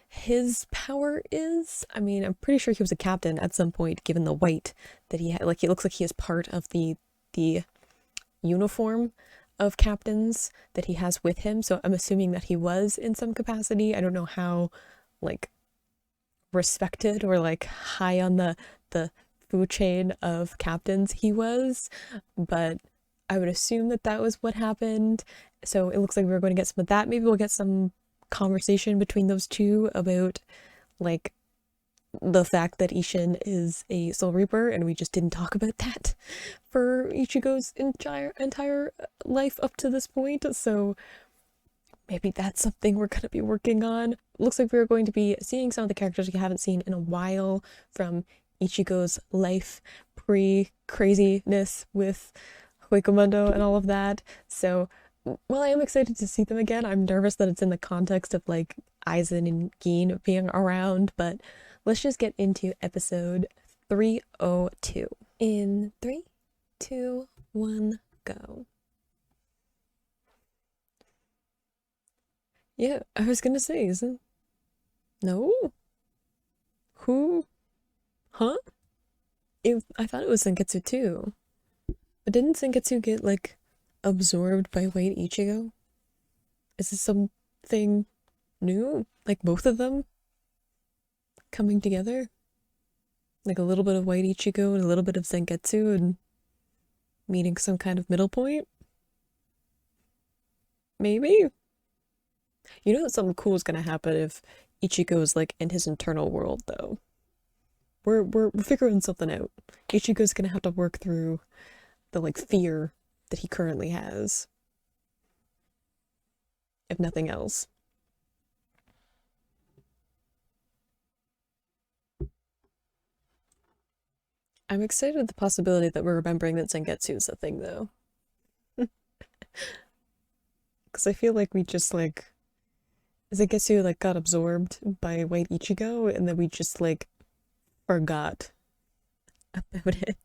his power is. I mean, I'm pretty sure he was a captain at some point, given the white that he had. Like, it looks like he is part of the uniform of captains that he has with him, so I'm assuming that he was in some capacity. I don't know how like respected or like high on the food chain of captains he was, but I would assume that that was what happened. So it looks like we're going to get some of that. Maybe we'll get some conversation between those two about like the fact that Isshin is a Soul Reaper, and we just didn't talk about that for Ichigo's entire life up to this point. So maybe that's something we're going to be working on. Looks like we're going to be seeing some of the characters we haven't seen in a while from Ichigo's life pre-craziness with Huecomundo and all of that. So while I am excited to see them again, I'm nervous that it's in the context of like Aizen and Gin being around, but let's just get into episode 302. In 3, 2, 1, go. Yeah, I was gonna say, isn't... No? Who? Huh? I thought it was Sengetsu too. But didn't Sengetsu get like absorbed by White Ichigo? Is this something new? Like both of them coming together? Like a little bit of White Ichigo and a little bit of Sengetsu and meeting some kind of middle point? Maybe? You know that something cool is gonna happen if Ichigo's like in his internal world though. We're figuring something out. Ichigo's gonna have to work through the like fear that he currently has, if nothing else. I'm excited at the possibility that we're remembering that Zangetsu is a thing though. Because I feel like we just like Zangetsu like got absorbed by White Ichigo and then we just like forgot about it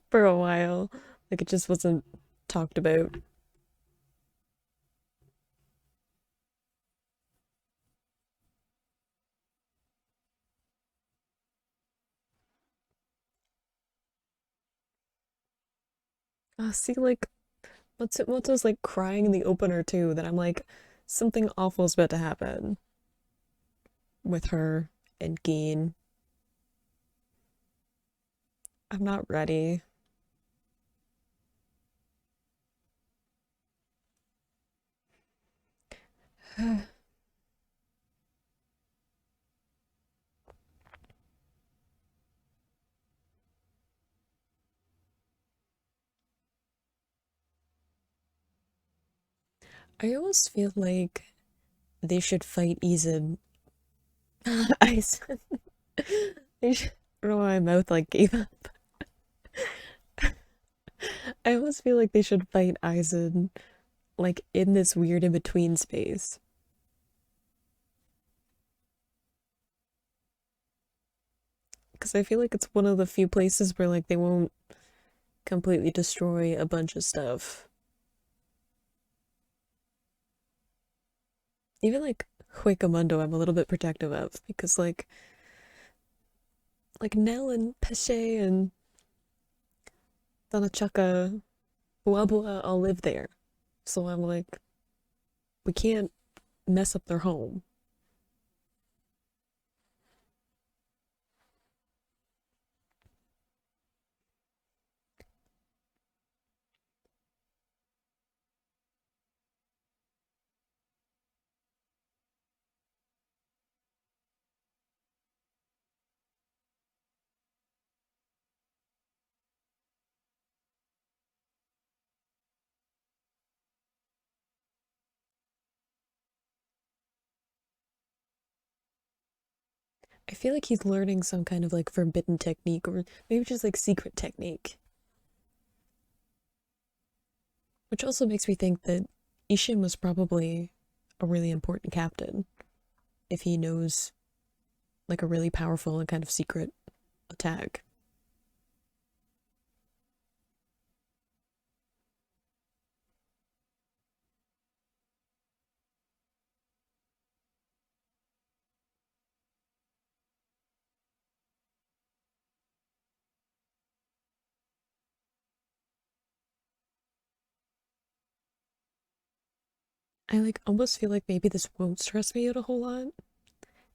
for a while. Like it just wasn't talked about. See, like, what's like crying in the opener too, that I'm like, something awful is about to happen with her and Geen. I'm not ready. I almost feel like they should fight Aizen. Aizen. They should, I don't know why my mouth like gave up. I almost feel like they should fight Aizen like in this weird in between space. Because I feel like it's one of the few places where like they won't completely destroy a bunch of stuff. Even like Huecamundo, I'm a little bit protective of because like Nell and Pesce and Danachaka, Buabua all live there. So I'm like, we can't mess up their home. I feel like he's learning some kind of like forbidden technique or maybe just like secret technique. Which also makes me think that Isshin was probably a really important captain if he knows like a really powerful and kind of secret attack. I like almost feel like maybe this won't stress me out a whole lot.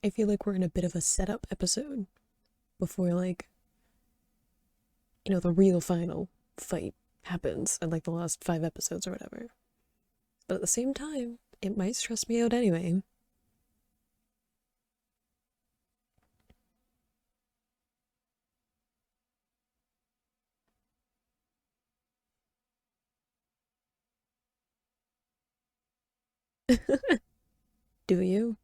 I feel like we're in a bit of a setup episode before like, the real final fight happens in like the last 5 episodes or whatever. But at the same time, it might stress me out anyway. Do you?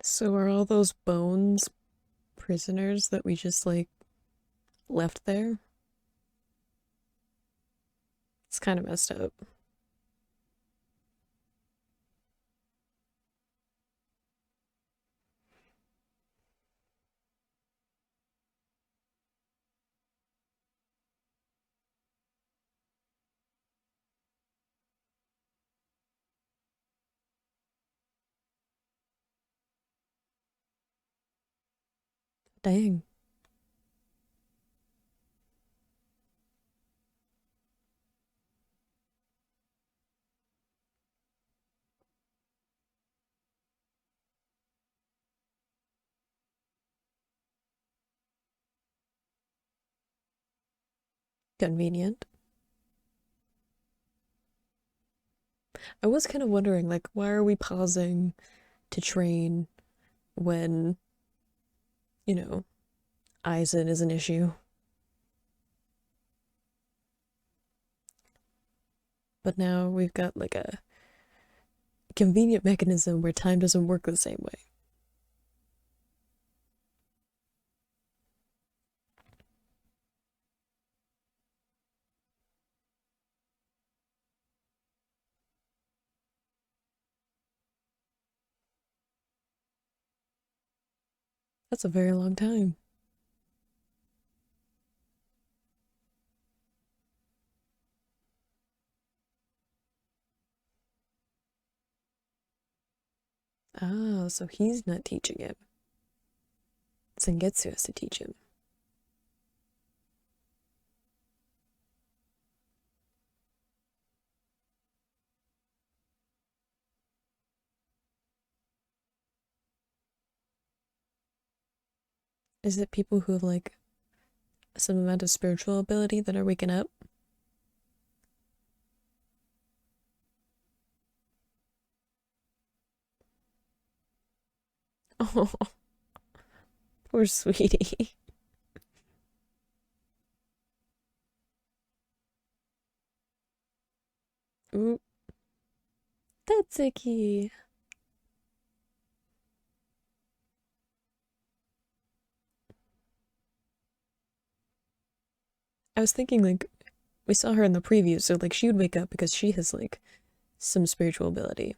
So are all those bones prisoners that we just like left there? It's kind of messed up. Dang. Convenient. I was kind of wondering, like, why are we pausing to train when, you know, Aizen is an issue? But now we've got like a convenient mechanism where time doesn't work the same way. That's a very long time. Ah, so he's not teaching him. Sengetsu has to teach him. Is it people who have like some amount of spiritual ability that are waking up? Oh, poor sweetie. Ooh, Tatsuki. I was thinking like we saw her in the preview, so like she would wake up because she has like some spiritual ability.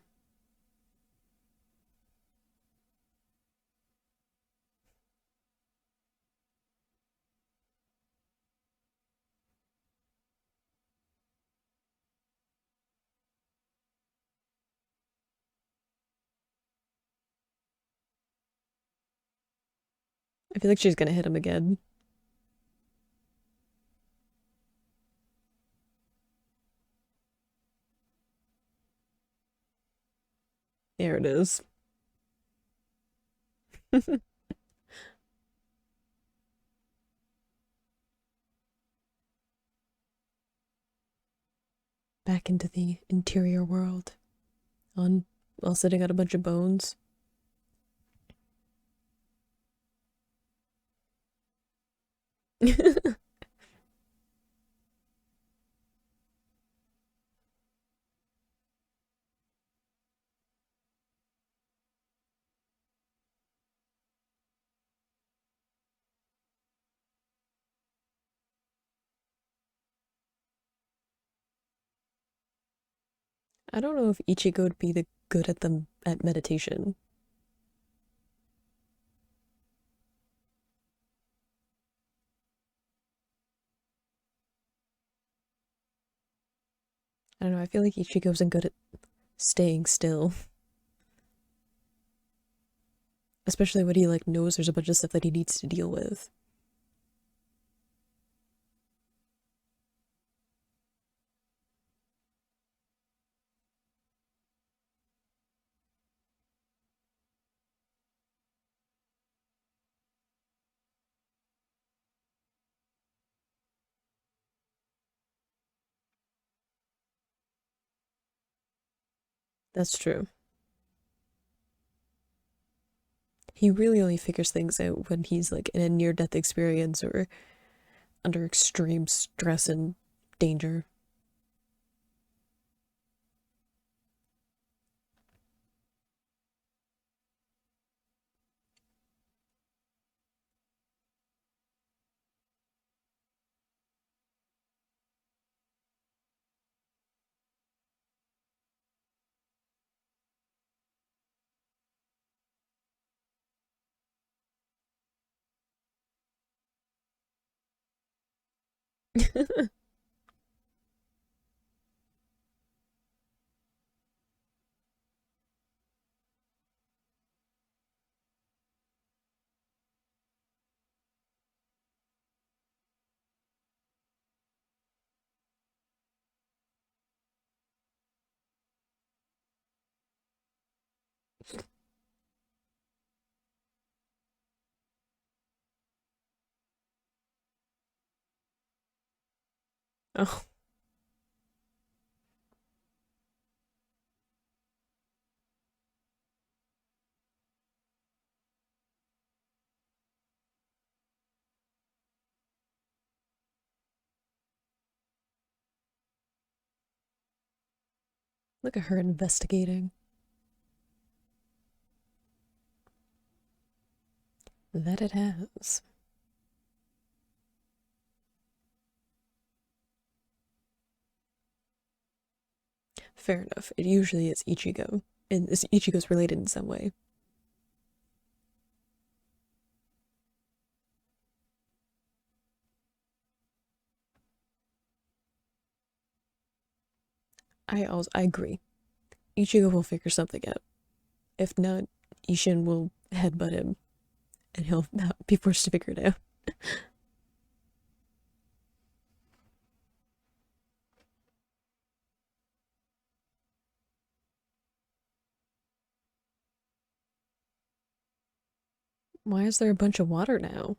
I feel like she's gonna hit him again. There it is. Back into the interior world. On while sitting on a bunch of bones. I don't know if Ichigo would be the good at them at meditation. I don't know, I feel like Ichigo isn't good at staying still. Especially when he like knows there's a bunch of stuff that he needs to deal with. That's true. He really only figures things out when he's like in a near-death experience or under extreme stress and danger. Oh, look at her investigating. That it has. Fair enough. It usually is Ichigo. And Ichigo's related in some way. I agree. Ichigo will figure something out. If not, Isshin will headbutt him and he'll be forced to figure it out. Why is there a bunch of water now?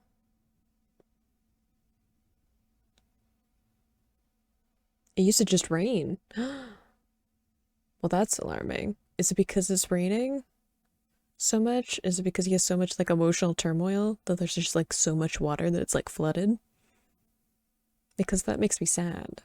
It used to just rain. Well, that's alarming. Is it because it's raining so much? Is it because he has so much like emotional turmoil that there's just like so much water that it's like flooded? Because that makes me sad.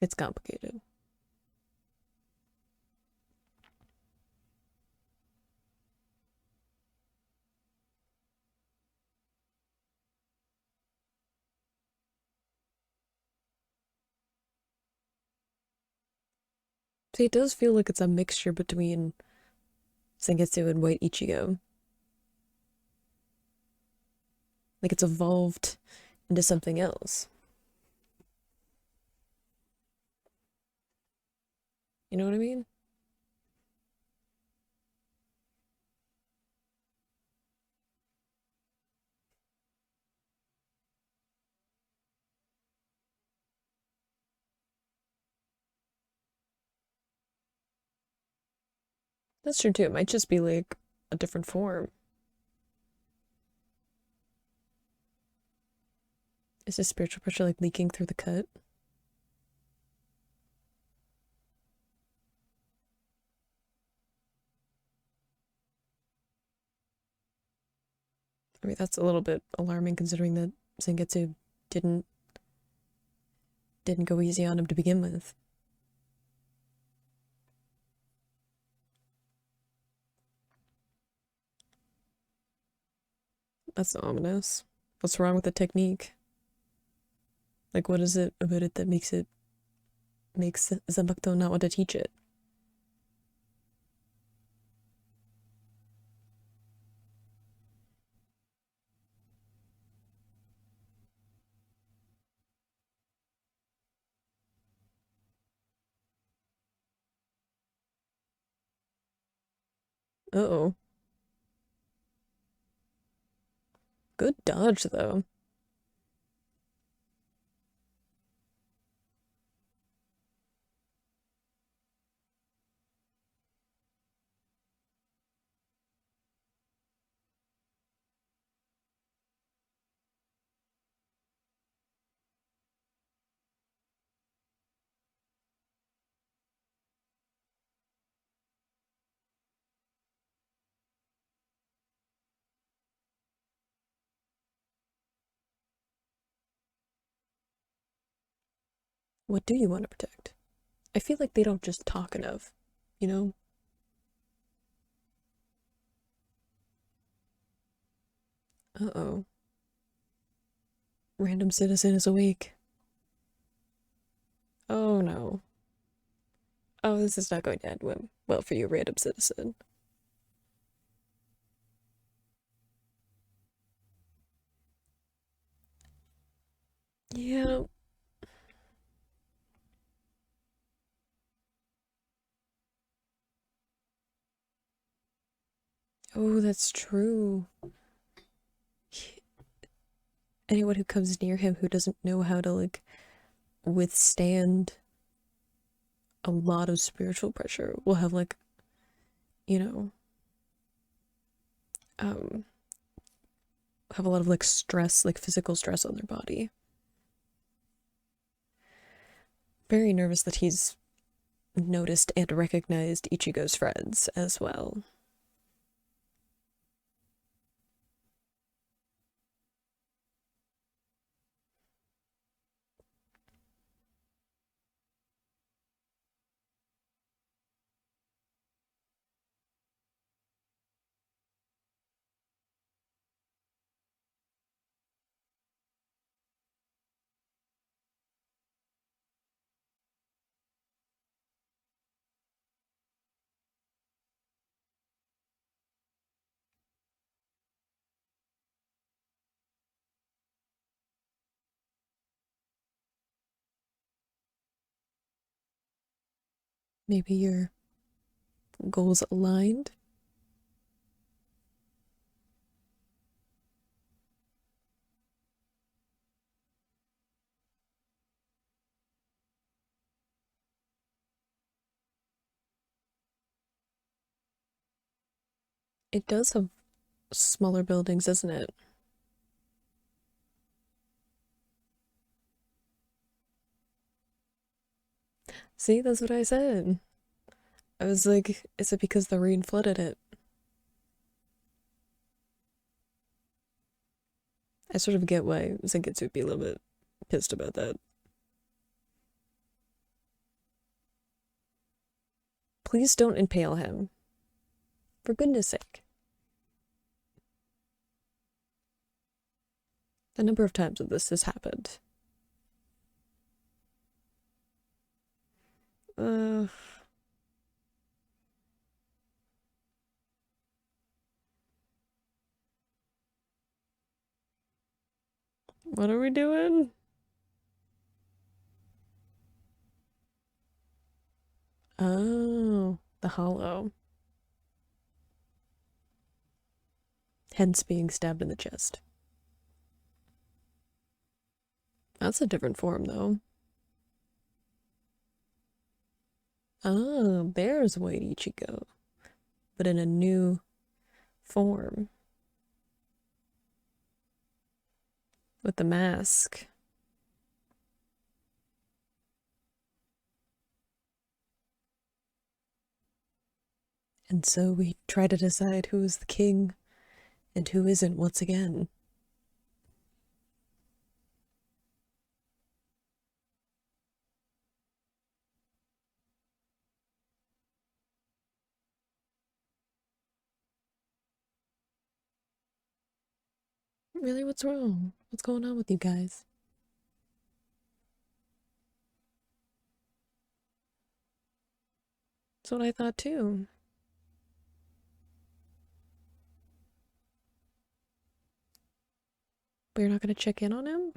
It's complicated. See, it does feel like it's a mixture between Sengetsu and White Ichigo. Like it's evolved into something else. You know what I mean? That's true too. It might just be like a different form. Is this spiritual pressure like leaking through the cut? I mean, that's a little bit alarming considering that Sengetsu didn't didn't go easy on him to begin with. That's ominous. What's wrong with the technique? Like, what is it about it that makes Zanbakuto not want to teach it? Uh-oh. Good dodge, though. What do you want to protect? I feel like they don't just talk enough, you know? Uh-oh. Random citizen is awake. Oh no. Oh, this is not going to end well for you, random citizen. Yeah, Oh, that's true. Anyone who comes near him who doesn't know how to, like, withstand a lot of spiritual pressure will have, like, you know, um, have a lot of, like, stress, like, physical stress on their body. Very nervous that he's noticed and recognized Ichigo's friends as well. Maybe your goals aligned? It does have smaller buildings, doesn't it? See, that's what I said. I was like, is it because the rain flooded it? I sort of get why Zengetsu would be a little bit pissed about that. Please don't impale him. For goodness sake. The number of times that this has happened. Uh, what are we doing? Oh, the hollow. Hence being stabbed in the chest. That's a different form, though. Oh, there's White Ichigo, but in a new form with the mask. And so we try to decide who is the king and who isn't once again. Really, what's wrong? What's going on with you guys? That's what I thought too. But you're not gonna check in on him?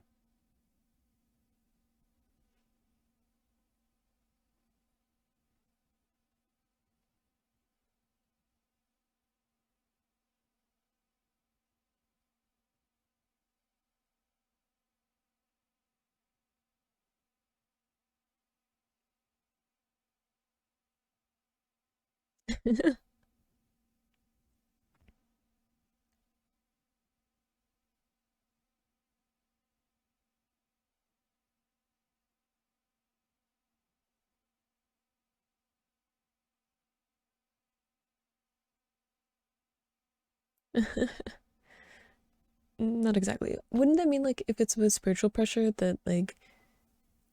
Not exactly. Wouldn't that mean, like, if it's with spiritual pressure that, like,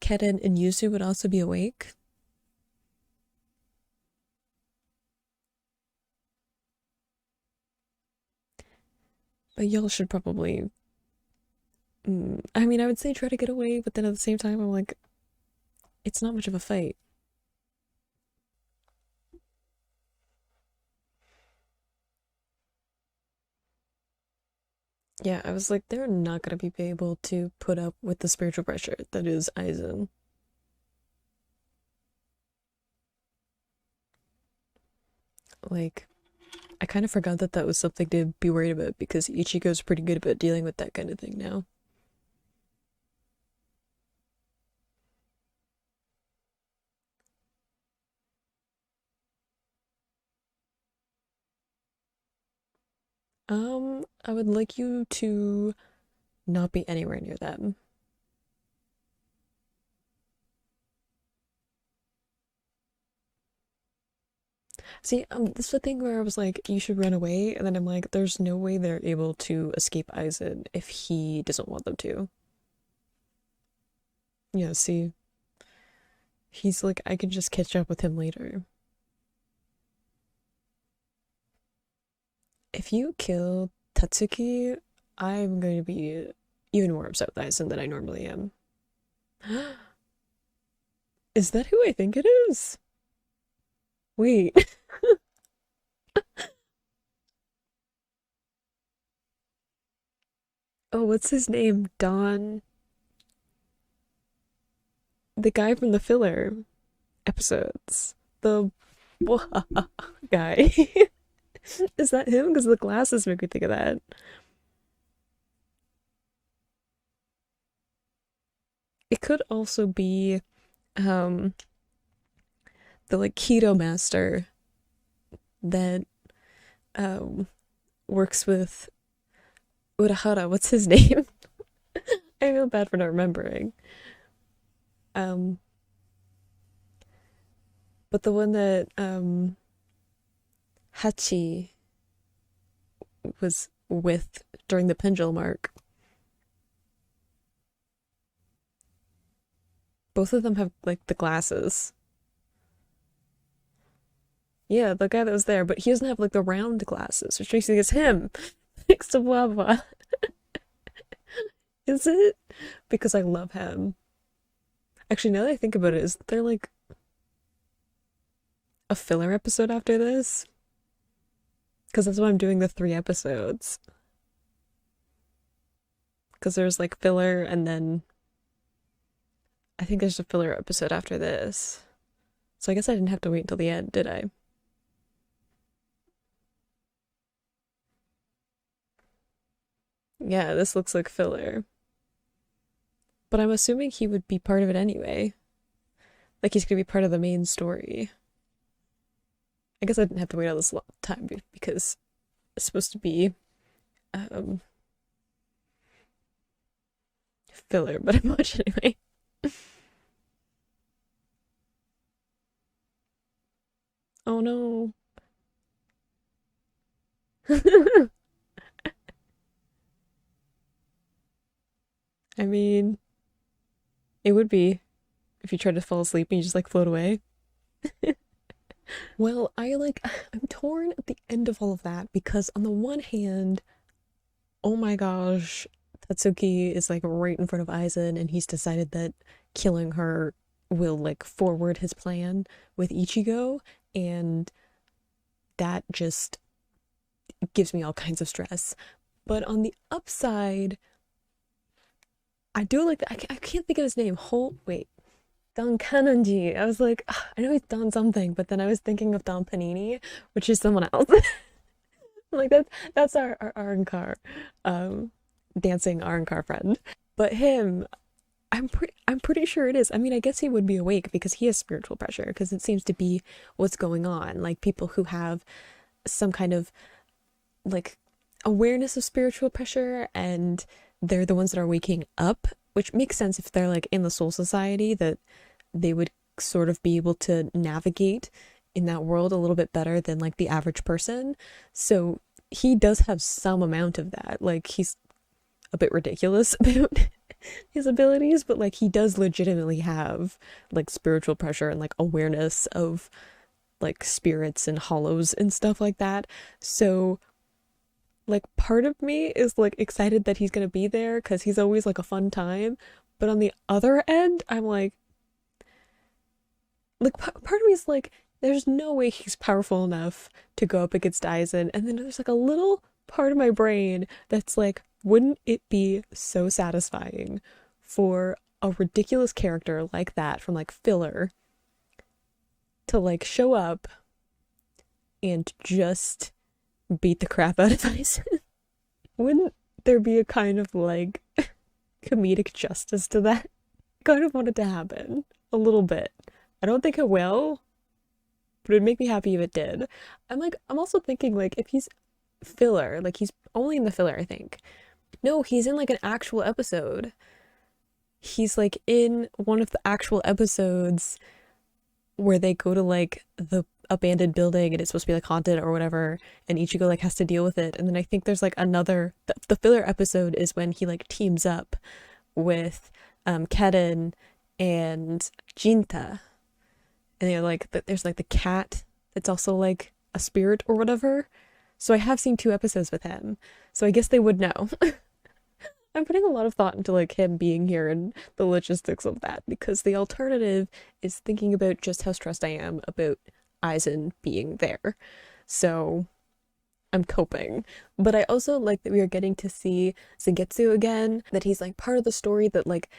Keten and Yuzu would also be awake? But y'all should probably. I mean, I would say try to get away, but then at the same time, I'm like, it's not much of a fight. Yeah, I was like, they're not gonna be able to put up with the spiritual pressure that is Aizen. Like, I kind of forgot that that was something to be worried about because Ichigo's pretty good about dealing with that kind of thing now. I would like you to not be anywhere near them. See, this is the thing where I was like, you should run away, and then I'm like, there's no way they're able to escape Aizen if he doesn't want them to. Yeah, see, he's like, I can just catch up with him later. If you kill Tatsuki, I'm going to be even more upset with Aizen than I normally am. Is that who I think it is? Wait. Oh, what's his name? Don. The guy from the filler episodes. The guy. Is that him? Because the glasses make me think of that. It could also be um the like keto master that um works with Urahara. What's his name? I feel bad for not remembering. Um, but the one that Hachi was with during the pendulum arc. Both of them have like the glasses. Yeah, the guy that was there, but he doesn't have like the round glasses, which makes me think it's him next to Wawa. Is it? Because I love him. Actually, now that I think about it, is there like a filler episode after this? Because that's why I'm doing the 3 episodes. Because there's like filler, and then I think there's a filler episode after this. So I guess I didn't have to wait until the end, did I? Yeah, this looks like filler. But I'm assuming he would be part of it anyway. Like he's gonna be part of the main story. I guess I didn't have to wait all this time because it's supposed to be um, filler, but I'm watching anyway. Oh no. I mean, it would be if you try to fall asleep and you just like float away. Well, I'm torn at the end of all of that because on the one hand, oh my gosh, Tatsuki is like right in front of Aizen and he's decided that killing her will like forward his plan with Ichigo, and that just gives me all kinds of stress. But on the upside, I do like I can't think of his name. Wait, Don Kanonji. I was like, "Ugh, I know he's Don something, but then I was thinking of Don Panini, which is someone else. Like that's our Arrancar, um, dancing Arrancar friend. But him, I'm pretty sure it is. I mean, I guess he would be awake because he has spiritual pressure because it seems to be what's going on. Like people who have some kind of like awareness of spiritual pressure, and they're the ones that are waking up, which makes sense if they're like in the soul society, that they would sort of be able to navigate in that world a little bit better than like the average person. So he does have some amount of that. Like he's a bit ridiculous about his abilities, but like he does legitimately have like spiritual pressure and like awareness of like spirits and hollows and stuff like that. So like part of me is like excited that he's gonna be there because he's always like a fun time. But on the other end, I'm like part of me is like, there's no way he's powerful enough to go up against Aizen. And then there's like a little part of my brain that's like, wouldn't it be so satisfying for a ridiculous character like that from like filler to like show up and just beat the crap out of Aizen. Wouldn't there be a kind of like comedic justice to that? I kind of want it to happen a little bit. I don't think it will, but it'd make me happy if it did. I'm also thinking like if he's filler, like he's only in the filler, I think. No, he's in like an actual episode. He's like in one of the actual episodes where they go to like the abandoned building and it's supposed to be like haunted or whatever, and Ichigo like has to deal with it. And then I think there's like another, the filler episode is when he like teams up with Keden and Jinta, and they're like there's like the cat that's also like a spirit or whatever. So I have seen 2 episodes with him, so I guess they would know. I'm putting a lot of thought into like him being here and the logistics of that, because the alternative is thinking about just how stressed I am about Aizen being there. So I'm coping. But I also like that we are getting to see Zangetsu again, that he's like part of the story, that like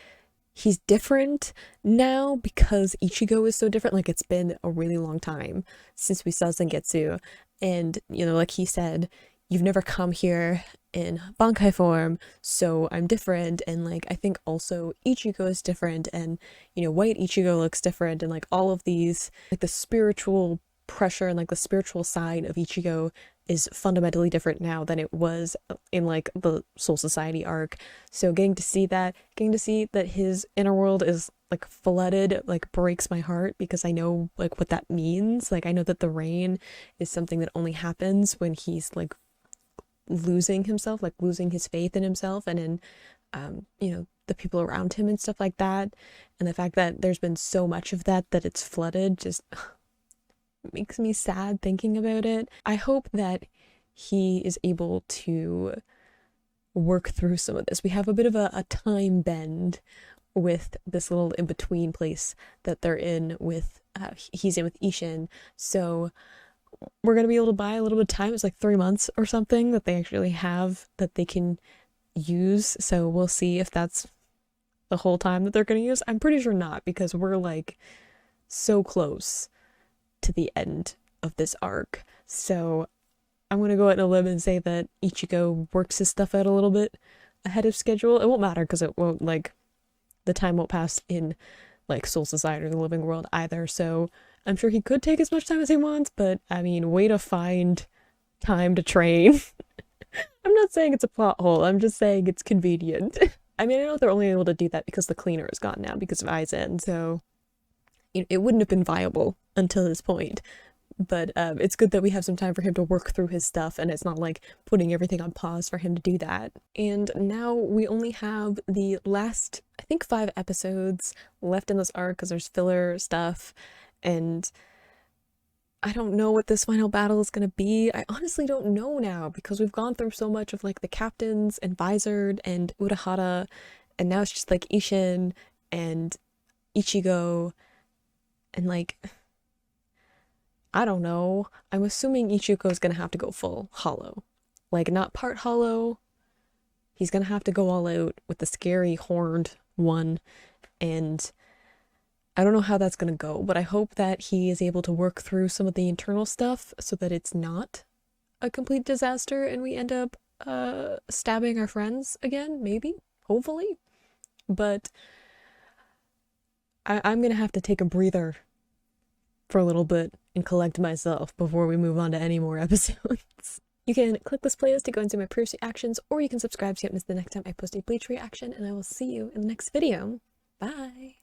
he's different now because Ichigo is so different. Like it's been a really long time since we saw Zangetsu, and you know, like he said, you've never come here in Bankai form, so I'm different. And like I think also Ichigo is different, and you know, white Ichigo looks different, and like all of these, like the spiritual pressure and like the spiritual side of Ichigo is fundamentally different now than it was in like the Soul Society arc. So getting to see that his inner world is like flooded, like breaks my heart, because I know like what that means. Like I know that the rain is something that only happens when he's like losing himself, like losing his faith in himself and in you know, the people around him and stuff like that. And the fact that there's been so much of that it's flooded just makes me sad thinking about it. I hope that he is able to work through some of this. We have a bit of a time bend with this little in-between place that they're in with he's in with Isshin, so we're gonna be able to buy a little bit of time. It's like 3 months or something that they actually have that they can use, so we'll see if that's the whole time that they're gonna use. I'm pretty sure not, because we're like so close to the end of this arc. So I'm gonna go out on a limb and say that Ichigo works his stuff out a little bit ahead of schedule. It won't matter because it won't, like, the time won't pass in like Soul Society or the living world either, so I'm sure he could take as much time as he wants, but I mean, way to find time to train. I'm not saying it's a plot hole, I'm just saying it's convenient. I mean, I know they're only able to do that because the cleaner is gone now because of Aizen, so it wouldn't have been viable until this point. But it's good that we have some time for him to work through his stuff, and it's not like putting everything on pause for him to do that. And now we only have the last, I think, 5 episodes left in this arc because there's filler stuff, and I don't know what this final battle is going to be. I honestly don't know now, because we've gone through so much of like the captains and Visored and Urahara, and now it's just like Isshin and Ichigo, and like, I don't know. I'm assuming Ichigo's gonna have to go full hollow. Like, not part hollow. He's gonna have to go all out with the scary horned one, and I don't know how that's gonna go, but I hope that he is able to work through some of the internal stuff so that it's not a complete disaster and we end up stabbing our friends again, maybe, hopefully. But I'm gonna have to take a breather for a little bit and collect myself before we move on to any more episodes. You can click this playlist to go and see my previous reactions, or you can subscribe so you don't miss the next time I post a Bleach reaction, and I will see you in the next video. Bye!